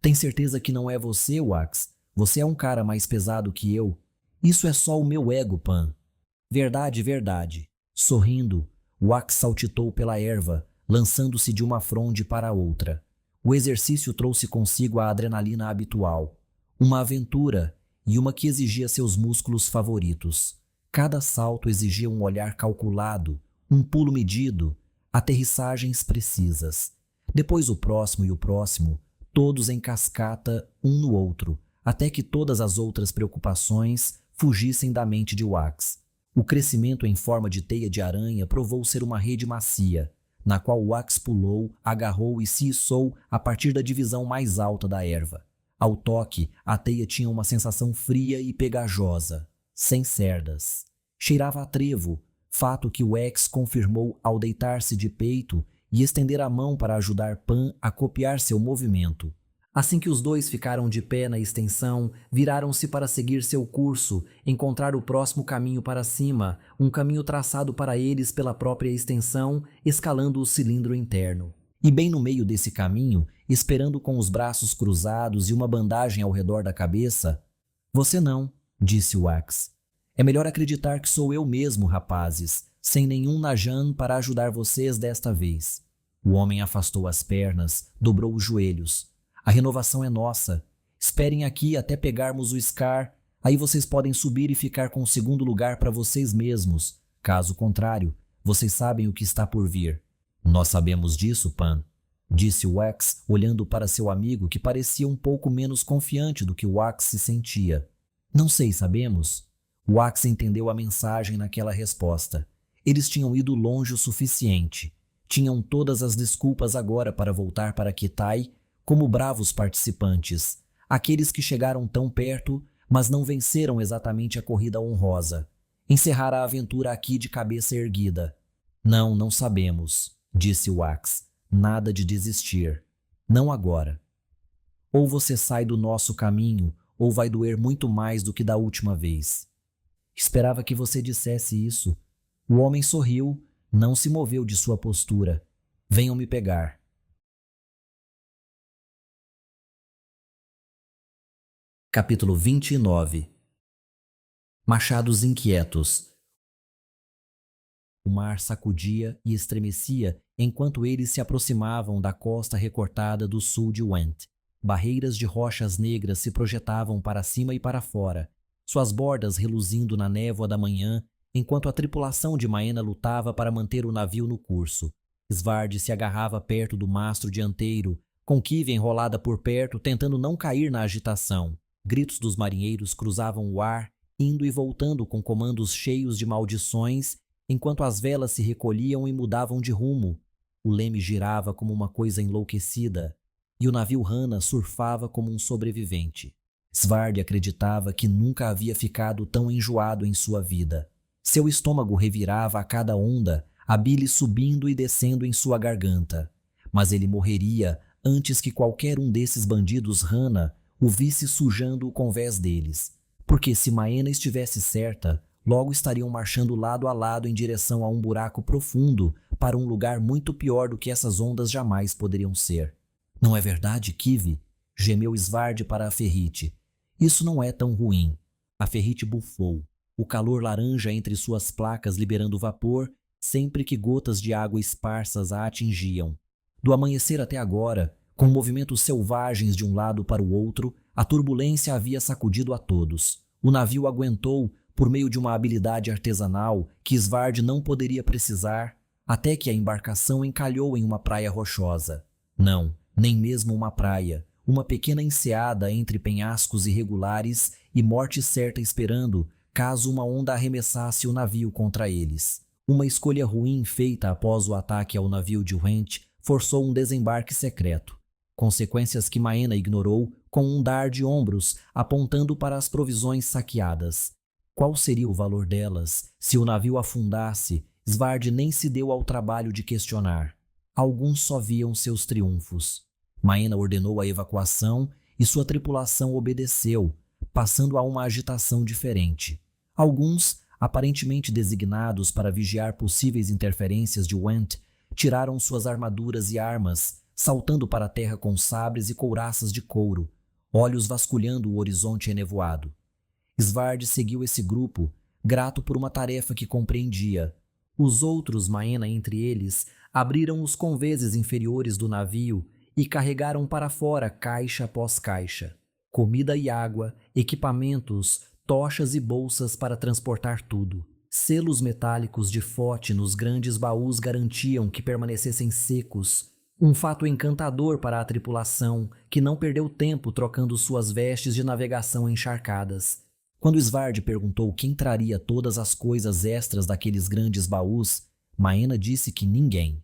"Tem certeza que não é você, Wax? Você é um cara mais pesado que eu." "Isso é só o meu ego, Pan." "Verdade, verdade." Sorrindo, Wax saltitou pela erva, lançando-se de uma fronde para a outra. O exercício trouxe consigo a adrenalina habitual, uma aventura e uma que exigia seus músculos favoritos. Cada salto exigia um olhar calculado, um pulo medido, aterrissagens precisas. Depois o próximo e o próximo, todos em cascata um no outro, até que todas as outras preocupações fugissem da mente de Wax. O crescimento em forma de teia de aranha provou ser uma rede macia, na qual Wax pulou, agarrou e se içou a partir da divisão mais alta da erva. Ao toque, a teia tinha uma sensação fria e pegajosa, sem cerdas. Cheirava a trevo, fato que Wax confirmou ao deitar-se de peito e estender a mão para ajudar Pan a copiar seu movimento. Assim que os dois ficaram de pé na extensão, viraram-se para seguir seu curso, encontrar o próximo caminho para cima, um caminho traçado para eles pela própria extensão, escalando o cilindro interno. E bem no meio desse caminho, esperando com os braços cruzados e uma bandagem ao redor da cabeça, "Você não", disse Wax. "É melhor acreditar que sou eu mesmo, rapazes, sem nenhum Najan para ajudar vocês desta vez." O homem afastou as pernas, dobrou os joelhos. "A renovação é nossa. Esperem aqui até pegarmos o Scar, aí vocês podem subir e ficar com o segundo lugar para vocês mesmos. Caso contrário, vocês sabem o que está por vir." "Nós sabemos disso, Pan", disse Wax, olhando para seu amigo que parecia um pouco menos confiante do que Wax se sentia. "Não sei, sabemos?" Wax entendeu a mensagem naquela resposta. Eles tinham ido longe o suficiente. Tinham todas as desculpas agora para voltar para Kitai como bravos participantes, aqueles que chegaram tão perto, mas não venceram exatamente a corrida honrosa. Encerrar a aventura aqui de cabeça erguida. Não sabemos", disse Wax. "Nada de desistir. Não agora. Ou você sai do nosso caminho, ou vai doer muito mais do que da última vez." "Esperava que você dissesse isso." O homem sorriu, não se moveu de sua postura. "Venham me pegar." Capítulo 29. Machados inquietos. O mar sacudia e estremecia enquanto eles se aproximavam da costa recortada do sul de Went. Barreiras de rochas negras se projetavam para cima e para fora, suas bordas reluzindo na névoa da manhã, enquanto a tripulação de Maena lutava para manter o navio no curso. Svard se agarrava perto do mastro dianteiro, com Kiv enrolada por perto, tentando não cair na agitação. Gritos dos marinheiros cruzavam o ar, indo e voltando com comandos cheios de maldições, enquanto as velas se recolhiam e mudavam de rumo. O leme girava como uma coisa enlouquecida, e o navio Hana surfava como um sobrevivente. Svard acreditava que nunca havia ficado tão enjoado em sua vida. Seu estômago revirava a cada onda, a bile subindo e descendo em sua garganta. Mas ele morreria antes que qualquer um desses bandidos Hana o visse sujando o convés deles. Porque se Maena estivesse certa, logo estariam marchando lado a lado em direção a um buraco profundo para um lugar muito pior do que essas ondas jamais poderiam ser. "Não é verdade, Kiv?" gemeu Svard para a Ferrite. "Isso não é tão ruim." A Ferrite bufou, o calor laranja entre suas placas liberando vapor sempre que gotas de água esparsas a atingiam. Do amanhecer até agora, com movimentos selvagens de um lado para o outro, a turbulência havia sacudido a todos. O navio aguentou, por meio de uma habilidade artesanal que Svard não poderia precisar, até que a embarcação encalhou em uma praia rochosa. Não, nem mesmo uma praia, uma pequena enseada entre penhascos irregulares e morte certa esperando, caso uma onda arremessasse o navio contra eles. Uma escolha ruim feita após o ataque ao navio de Went forçou um desembarque secreto. Consequências que Maena ignorou com um dar de ombros, apontando para as provisões saqueadas. Qual seria o valor delas se o navio afundasse? Svard nem se deu ao trabalho de questionar. Alguns só viam seus triunfos. Maena ordenou a evacuação e sua tripulação obedeceu, passando a uma agitação diferente. Alguns, aparentemente designados para vigiar possíveis interferências de Went, tiraram suas armaduras e armas, saltando para a terra com sabres e couraças de couro, olhos vasculhando o horizonte enevoado. Svard seguiu esse grupo, grato por uma tarefa que compreendia. Os outros, Maena entre eles, abriram os conveses inferiores do navio e carregaram para fora caixa após caixa. Comida e água, equipamentos, tochas e bolsas para transportar tudo. Selos metálicos de Fote nos grandes baús garantiam que permanecessem secos. Um fato encantador para a tripulação, que não perdeu tempo trocando suas vestes de navegação encharcadas. Quando Svard perguntou quem traria todas as coisas extras daqueles grandes baús, Maena disse que ninguém.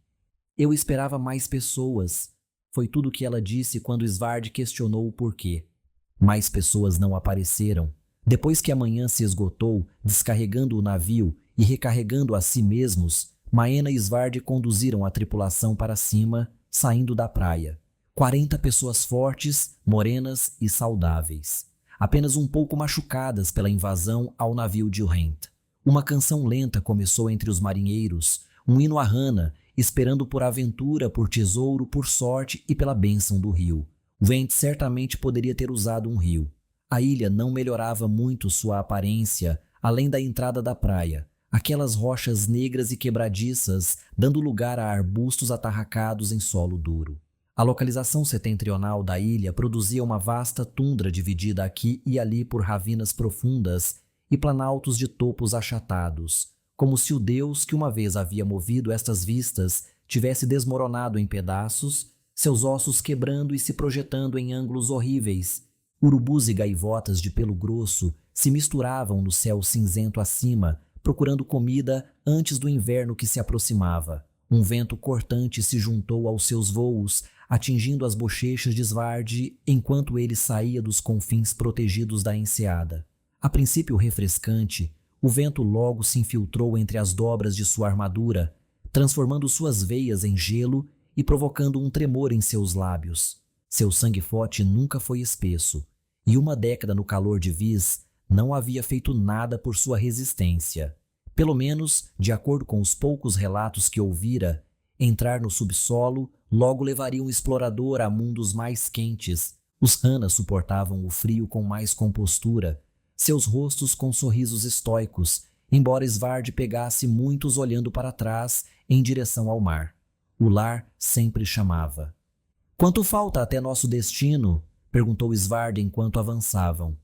Eu esperava mais pessoas. Foi tudo que ela disse quando Svard questionou o porquê. Mais pessoas não apareceram. Depois que a manhã se esgotou, descarregando o navio e recarregando a si mesmos, Maena e Svard conduziram a tripulação para cima, saindo da praia. 40 pessoas fortes, morenas e saudáveis. Apenas um pouco machucadas pela invasão ao navio de Uhent. Uma canção lenta começou entre os marinheiros, um hino a Hana, esperando por aventura, por tesouro, por sorte e pela bênção do rio. Went certamente poderia ter usado um rio. A ilha não melhorava muito sua aparência, além da entrada da praia, aquelas rochas negras e quebradiças, dando lugar a arbustos atarracados em solo duro. A localização setentrional da ilha produzia uma vasta tundra dividida aqui e ali por ravinas profundas e planaltos de topos achatados, como se o deus que uma vez havia movido estas vistas tivesse desmoronado em pedaços, seus ossos quebrando e se projetando em ângulos horríveis. Urubus e gaivotas de pelo grosso se misturavam no céu cinzento acima, procurando comida antes do inverno que se aproximava. Um vento cortante se juntou aos seus voos, atingindo as bochechas de Svard enquanto ele saía dos confins protegidos da enseada. A princípio refrescante, o vento logo se infiltrou entre as dobras de sua armadura, transformando suas veias em gelo e provocando um tremor em seus lábios. Seu sangue forte nunca foi espesso, e uma década no calor de Vis não havia feito nada por sua resistência. Pelo menos, de acordo com os poucos relatos que ouvira, entrar no subsolo logo levaria um explorador a mundos mais quentes. Os Hana suportavam o frio com mais compostura, seus rostos com sorrisos estoicos, embora Svard pegasse muitos olhando para trás em direção ao mar. O lar sempre chamava. "Quanto falta até nosso destino?" perguntou Svard enquanto avançavam.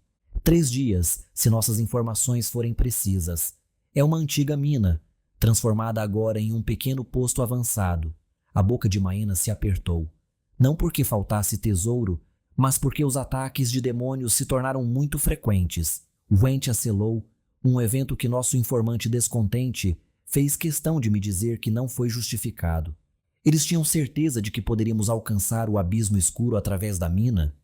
3 dias, se nossas informações forem precisas. É uma antiga mina, transformada agora em um pequeno posto avançado. A boca de Maena se apertou. Não porque faltasse tesouro, mas porque os ataques de demônios se tornaram muito frequentes. Went acelou, um evento que nosso informante descontente fez questão de me dizer que não foi justificado. Eles tinham certeza de que poderíamos alcançar o abismo escuro através da mina?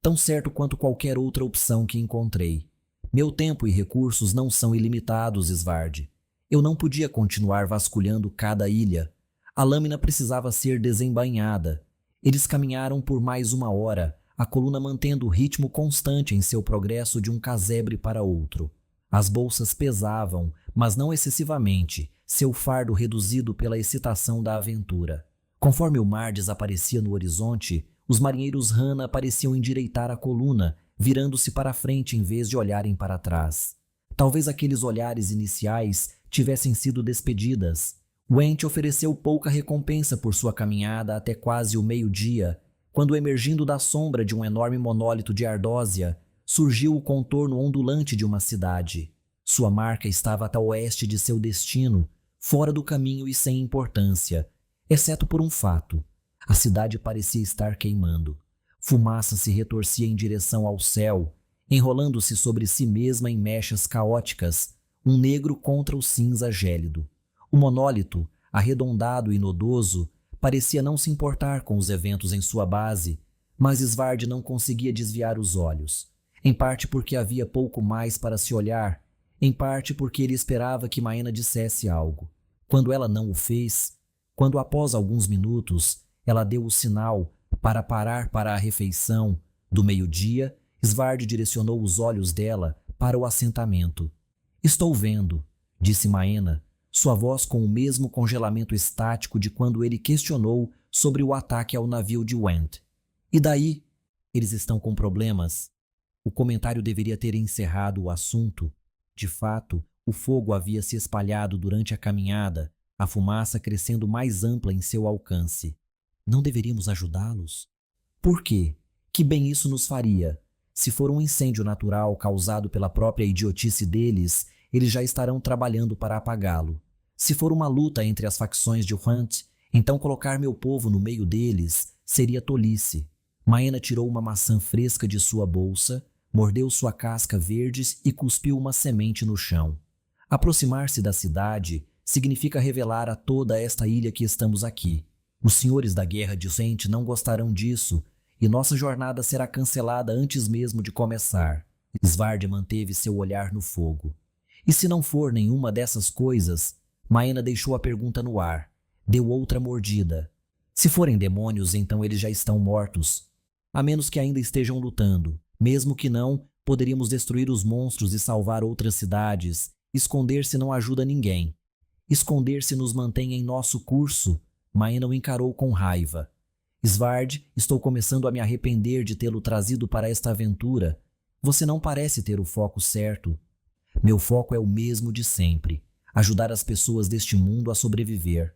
Tão certo quanto qualquer outra opção que encontrei. Meu tempo e recursos não são ilimitados, Svard. Eu não podia continuar vasculhando cada ilha. A lâmina precisava ser desembainhada. Eles caminharam por mais 1 hora, a coluna mantendo o ritmo constante em seu progresso de um casebre para outro. As bolsas pesavam, mas não excessivamente, seu fardo reduzido pela excitação da aventura. Conforme o mar desaparecia no horizonte, os marinheiros Hana pareciam endireitar a coluna, virando-se para frente em vez de olharem para trás. Talvez aqueles olhares iniciais tivessem sido despedidas. Went ofereceu pouca recompensa por sua caminhada até quase o meio-dia, quando, emergindo da sombra de um enorme monólito de ardósia, surgiu o contorno ondulante de uma cidade. Sua marca estava até oeste de seu destino, fora do caminho e sem importância, exceto por um fato. A cidade parecia estar queimando. Fumaça se retorcia em direção ao céu, enrolando-se sobre si mesma em mechas caóticas, um negro contra o cinza gélido. O monólito, arredondado e nodoso, parecia não se importar com os eventos em sua base, mas Svard não conseguia desviar os olhos, em parte porque havia pouco mais para se olhar, em parte porque ele esperava que Maena dissesse algo. Quando ela não o fez, quando após alguns minutos ela deu o sinal para parar para a refeição do meio-dia, Svard direcionou os olhos dela para o assentamento. Estou vendo, disse Maena, sua voz com o mesmo congelamento estático de quando ele questionou sobre o ataque ao navio de Went. E daí? Eles estão com problemas? O comentário deveria ter encerrado o assunto. De fato, o fogo havia se espalhado durante a caminhada, a fumaça crescendo mais ampla em seu alcance. Não deveríamos ajudá-los? Por quê? Que bem isso nos faria? Se for um incêndio natural causado pela própria idiotice deles, eles já estarão trabalhando para apagá-lo. Se for uma luta entre as facções de Hunt, então colocar meu povo no meio deles seria tolice. Maena tirou uma maçã fresca de sua bolsa, mordeu sua casca verde e cuspiu uma semente no chão. Aproximar-se da cidade significa revelar a toda esta ilha que estamos aqui. Os senhores da Guerra de Sente não gostarão disso e nossa jornada será cancelada antes mesmo de começar. Svard manteve seu olhar no fogo. E se não for nenhuma dessas coisas? Maena deixou a pergunta no ar. Deu outra mordida. Se forem demônios, então eles já estão mortos. A menos que ainda estejam lutando. Mesmo que não, poderíamos destruir os monstros e salvar outras cidades. Esconder-se não ajuda ninguém. Esconder-se nos mantém em nosso curso. Maena o encarou com raiva. Svard, estou começando a me arrepender de tê-lo trazido para esta aventura. Você não parece ter o foco certo. Meu foco é o mesmo de sempre. Ajudar as pessoas deste mundo a sobreviver.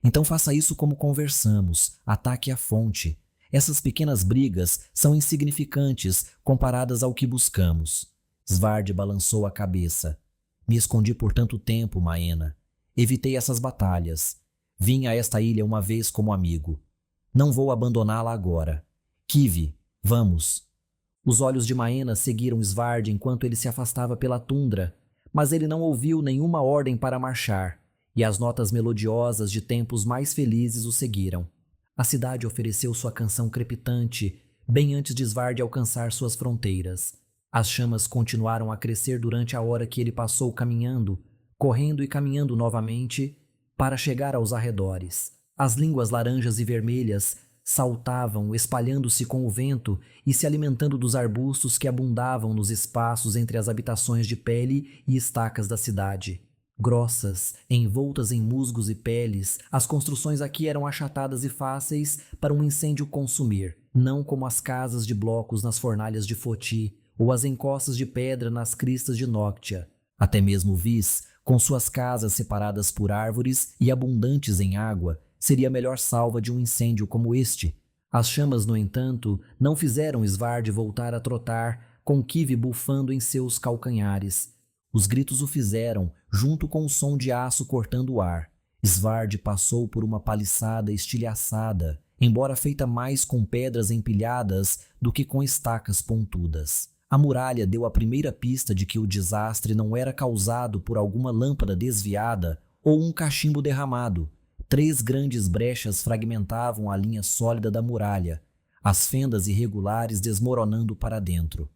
Então faça isso como conversamos. Ataque a fonte. Essas pequenas brigas são insignificantes comparadas ao que buscamos. Svard balançou a cabeça. Me escondi por tanto tempo, Maena. Evitei essas batalhas. Vim a esta ilha uma vez como amigo. Não vou abandoná-la agora. Kivi, vamos. Os olhos de Maena seguiram Svard enquanto ele se afastava pela tundra, mas ele não ouviu nenhuma ordem para marchar, e as notas melodiosas de tempos mais felizes o seguiram. A cidade ofereceu sua canção crepitante, bem antes de Svard alcançar suas fronteiras. As chamas continuaram a crescer durante a hora que ele passou caminhando, correndo e caminhando novamente, para chegar aos arredores. As línguas laranjas e vermelhas saltavam, espalhando-se com o vento e se alimentando dos arbustos que abundavam nos espaços entre as habitações de pele e estacas da cidade. Grossas, envoltas em musgos e peles, as construções aqui eram achatadas e fáceis para um incêndio consumir, não como as casas de blocos nas fornalhas de Foti ou as encostas de pedra nas cristas de Noctia. Até mesmo Vis, com suas casas separadas por árvores e abundantes em água, seria a melhor salva de um incêndio como este. As chamas, no entanto, não fizeram Svard voltar a trotar, com Kivi bufando em seus calcanhares. Os gritos o fizeram, junto com o som de aço cortando o ar. Svard passou por uma paliçada estilhaçada, embora feita mais com pedras empilhadas do que com estacas pontudas. A muralha deu a primeira pista de que o desastre não era causado por alguma lâmpada desviada ou um cachimbo derramado. 3 grandes brechas fragmentavam a linha sólida da muralha, as fendas irregulares desmoronando para dentro.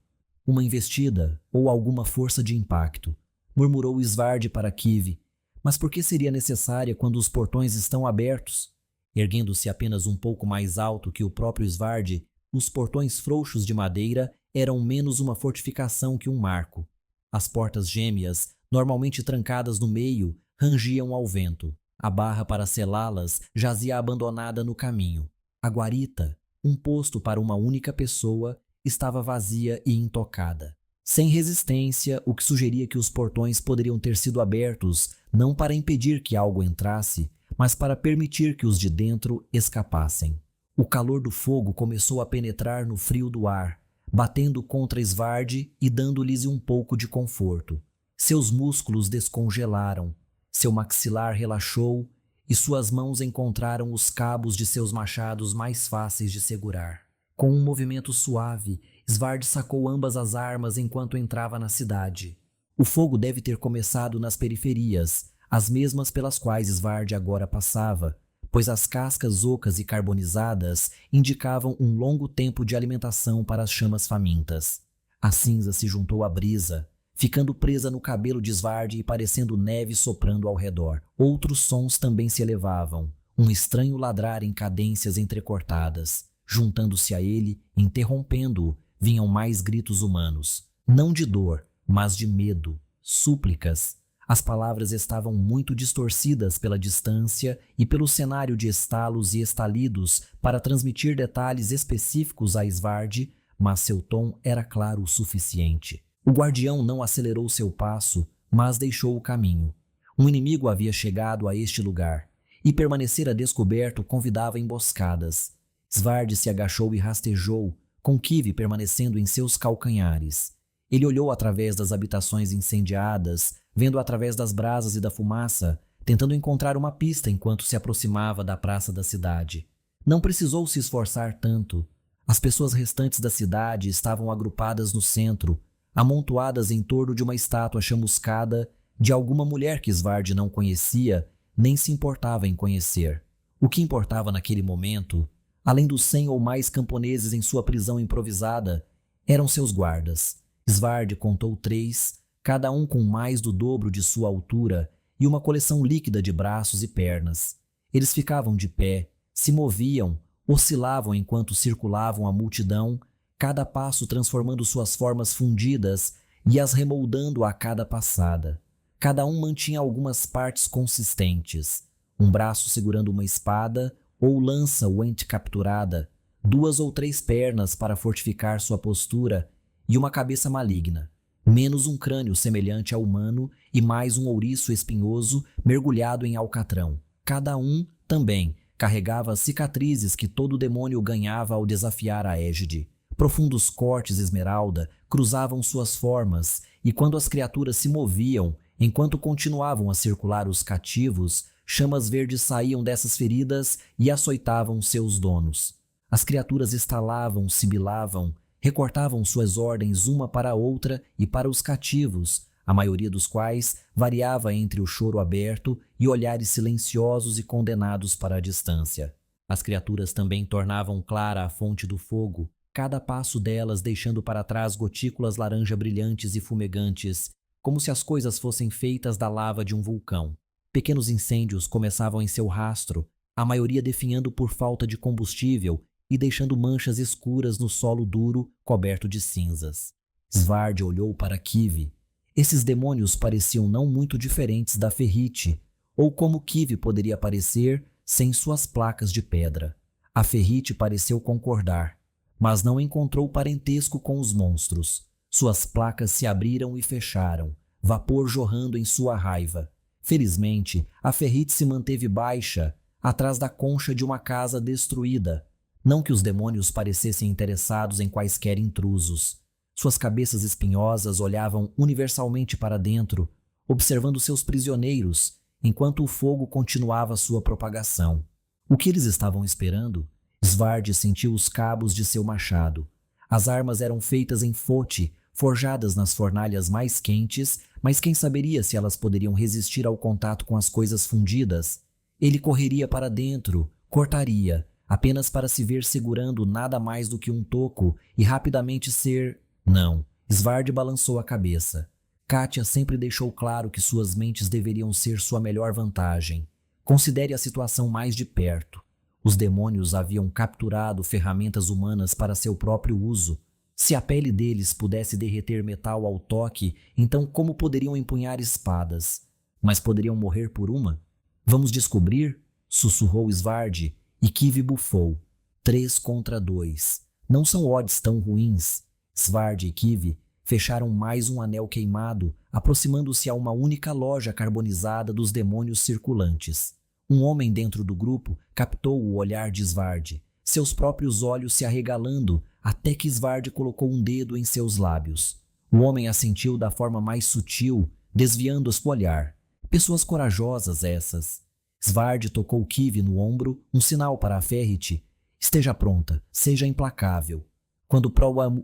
Uma investida ou alguma força de impacto, murmurou Svard para Kivi. Mas por que seria necessária quando os portões estão abertos? Erguendo-se apenas um pouco mais alto que o próprio Svard, os portões frouxos de madeira eram menos uma fortificação que um marco. As portas gêmeas, normalmente trancadas no meio, rangiam ao vento. A barra para selá-las jazia abandonada no caminho. A guarita, um posto para uma única pessoa, estava vazia e intocada. Sem resistência, o que sugeria que os portões poderiam ter sido abertos não para impedir que algo entrasse, mas para permitir que os de dentro escapassem. O calor do fogo começou a penetrar no frio do ar, batendo contra Svard e dando-lhes um pouco de conforto. Seus músculos descongelaram, seu maxilar relaxou e suas mãos encontraram os cabos de seus machados mais fáceis de segurar. Com um movimento suave, Svard sacou ambas as armas enquanto entrava na cidade. O fogo deve ter começado nas periferias, as mesmas pelas quais Svard agora passava, pois as cascas ocas e carbonizadas indicavam um longo tempo de alimentação para as chamas famintas. A cinza se juntou à brisa, ficando presa no cabelo de Svard e parecendo neve soprando ao redor. Outros sons também se elevavam, um estranho ladrar em cadências entrecortadas. Juntando-se a ele, interrompendo-o, vinham mais gritos humanos, não de dor, mas de medo, súplicas. As palavras estavam muito distorcidas pela distância e pelo cenário de estalos e estalidos para transmitir detalhes específicos a Svard, mas seu tom era claro o suficiente. O guardião não acelerou seu passo, mas deixou o caminho. Um inimigo havia chegado a este lugar, e permanecer a descoberto convidava emboscadas. Svard se agachou e rastejou, com Kivi permanecendo em seus calcanhares. Ele olhou através das habitações incendiadas, vendo através das brasas e da fumaça, tentando encontrar uma pista enquanto se aproximava da praça da cidade. Não precisou se esforçar tanto. As pessoas restantes da cidade estavam agrupadas no centro, amontoadas em torno de uma estátua chamuscada de alguma mulher que Svard não conhecia, nem se importava em conhecer. O que importava naquele momento, além dos 100 ou mais camponeses em sua prisão improvisada, eram seus guardas. Svard contou 3, cada um com mais do dobro de sua altura e uma coleção líquida de braços e pernas. Eles ficavam de pé, se moviam, oscilavam enquanto circulavam a multidão, cada passo transformando suas formas fundidas e as remoldando a cada passada. Cada um mantinha algumas partes consistentes, um braço segurando uma espada ou lança uente capturada, 2 ou 3 pernas para fortificar sua postura e uma cabeça maligna, menos um crânio semelhante ao humano e mais um ouriço espinhoso mergulhado em alcatrão. Cada um, também, carregava as cicatrizes que todo demônio ganhava ao desafiar a égide. Profundos cortes esmeralda cruzavam suas formas, e quando as criaturas se moviam, enquanto continuavam a circular os cativos, chamas verdes saíam dessas feridas e açoitavam seus donos. As criaturas estalavam, sibilavam, recortavam suas ordens uma para a outra e para os cativos, a maioria dos quais variava entre o choro aberto e olhares silenciosos e condenados para a distância. As criaturas também tornavam clara a fonte do fogo, cada passo delas deixando para trás gotículas laranja brilhantes e fumegantes, como se as coisas fossem feitas da lava de um vulcão. Pequenos incêndios começavam em seu rastro, a maioria definhando por falta de combustível e deixando manchas escuras no solo duro coberto de cinzas. Svard olhou para Kivi. Esses demônios pareciam não muito diferentes da Ferrite, ou como Kivi poderia parecer sem suas placas de pedra. A Ferrite pareceu concordar, mas não encontrou parentesco com os monstros. Suas placas se abriram e fecharam, vapor jorrando em sua raiva. Felizmente, a Ferrite se manteve baixa, atrás da concha de uma casa destruída. Não que os demônios parecessem interessados em quaisquer intrusos. Suas cabeças espinhosas olhavam universalmente para dentro, observando seus prisioneiros, enquanto o fogo continuava sua propagação. O que eles estavam esperando? Svard sentiu os cabos de seu machado. As armas eram feitas em fote, forjadas nas fornalhas mais quentes, mas quem saberia se elas poderiam resistir ao contato com as coisas fundidas? Ele correria para dentro, cortaria, apenas para se ver segurando nada mais do que um toco e rapidamente ser... Não, Svard balançou a cabeça. Katia sempre deixou claro que suas mentes deveriam ser sua melhor vantagem. Considere a situação mais de perto. Os demônios haviam capturado ferramentas humanas para seu próprio uso. Se a pele deles pudesse derreter metal ao toque, então como poderiam empunhar espadas? Mas poderiam morrer por uma? Vamos descobrir? Sussurrou Svard, e Kivi bufou. 3 contra 2. Não são odds tão ruins. Svard e Kivi fecharam mais um anel queimado, aproximando-se a uma única loja carbonizada dos demônios circulantes. Um homem dentro do grupo captou o olhar de Svard, seus próprios olhos se arregalando até que Svard colocou um dedo em seus lábios. O homem assentiu da forma mais sutil, desviando seu olhar. Pessoas corajosas essas. Svard tocou Kivi no ombro, um sinal para a Ferrite. Esteja pronta, seja implacável. Quando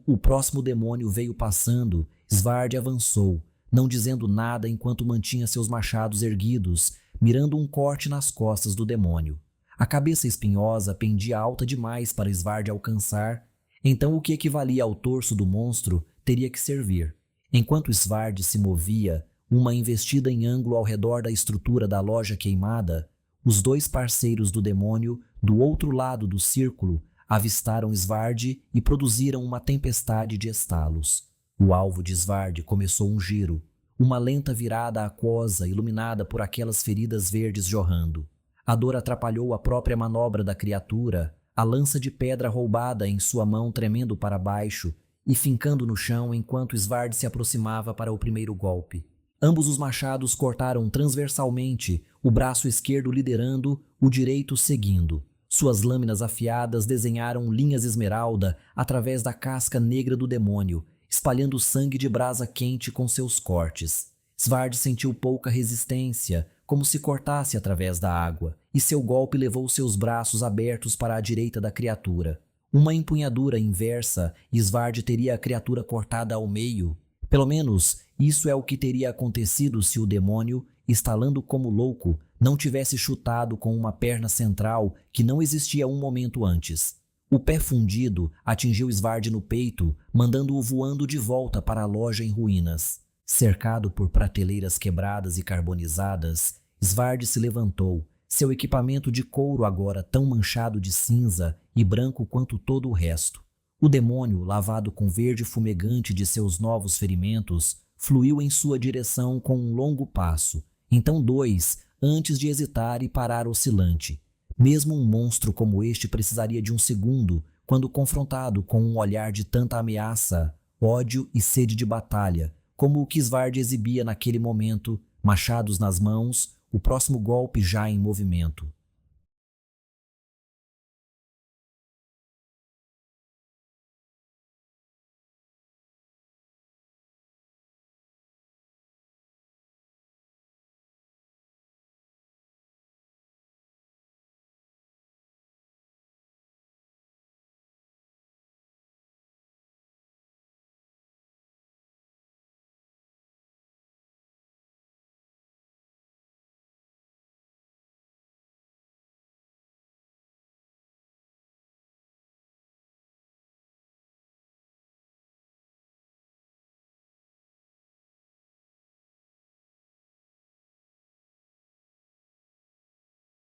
o próximo demônio veio passando, Svard avançou, não dizendo nada enquanto mantinha seus machados erguidos, mirando um corte nas costas do demônio. A cabeça espinhosa pendia alta demais para Svard alcançar, então o que equivalia ao torso do monstro teria que servir. Enquanto Svard se movia, uma investida em ângulo ao redor da estrutura da loja queimada, os dois parceiros do demônio, do outro lado do círculo, avistaram Svard e produziram uma tempestade de estalos. O alvo de Svard começou um giro, uma lenta virada aquosa iluminada por aquelas feridas verdes jorrando. A dor atrapalhou a própria manobra da criatura, a lança de pedra roubada em sua mão tremendo para baixo e fincando no chão enquanto Svard se aproximava para o primeiro golpe. Ambos os machados cortaram transversalmente, o braço esquerdo liderando, o direito seguindo. Suas lâminas afiadas desenharam linhas esmeralda através da casca negra do demônio, espalhando sangue de brasa quente com seus cortes. Svard sentiu pouca resistência, como se cortasse através da água, e seu golpe levou seus braços abertos para a direita da criatura. Uma empunhadura inversa, e Svard teria a criatura cortada ao meio. Pelo menos, isso é o que teria acontecido se o demônio, estalando como louco, não tivesse chutado com uma perna central que não existia um momento antes. O pé fundido atingiu Svard no peito, mandando-o voando de volta para a loja em ruínas. Cercado por prateleiras quebradas e carbonizadas, Svard se levantou, seu equipamento de couro agora tão manchado de cinza e branco quanto todo o resto. O demônio, lavado com verde fumegante de seus novos ferimentos, fluiu em sua direção com um longo passo, então dois, antes de hesitar e parar oscilante. Mesmo um monstro como este precisaria de um segundo, quando confrontado com um olhar de tanta ameaça, ódio e sede de batalha, como o que Svard exibia naquele momento, machados nas mãos, o próximo golpe já em movimento.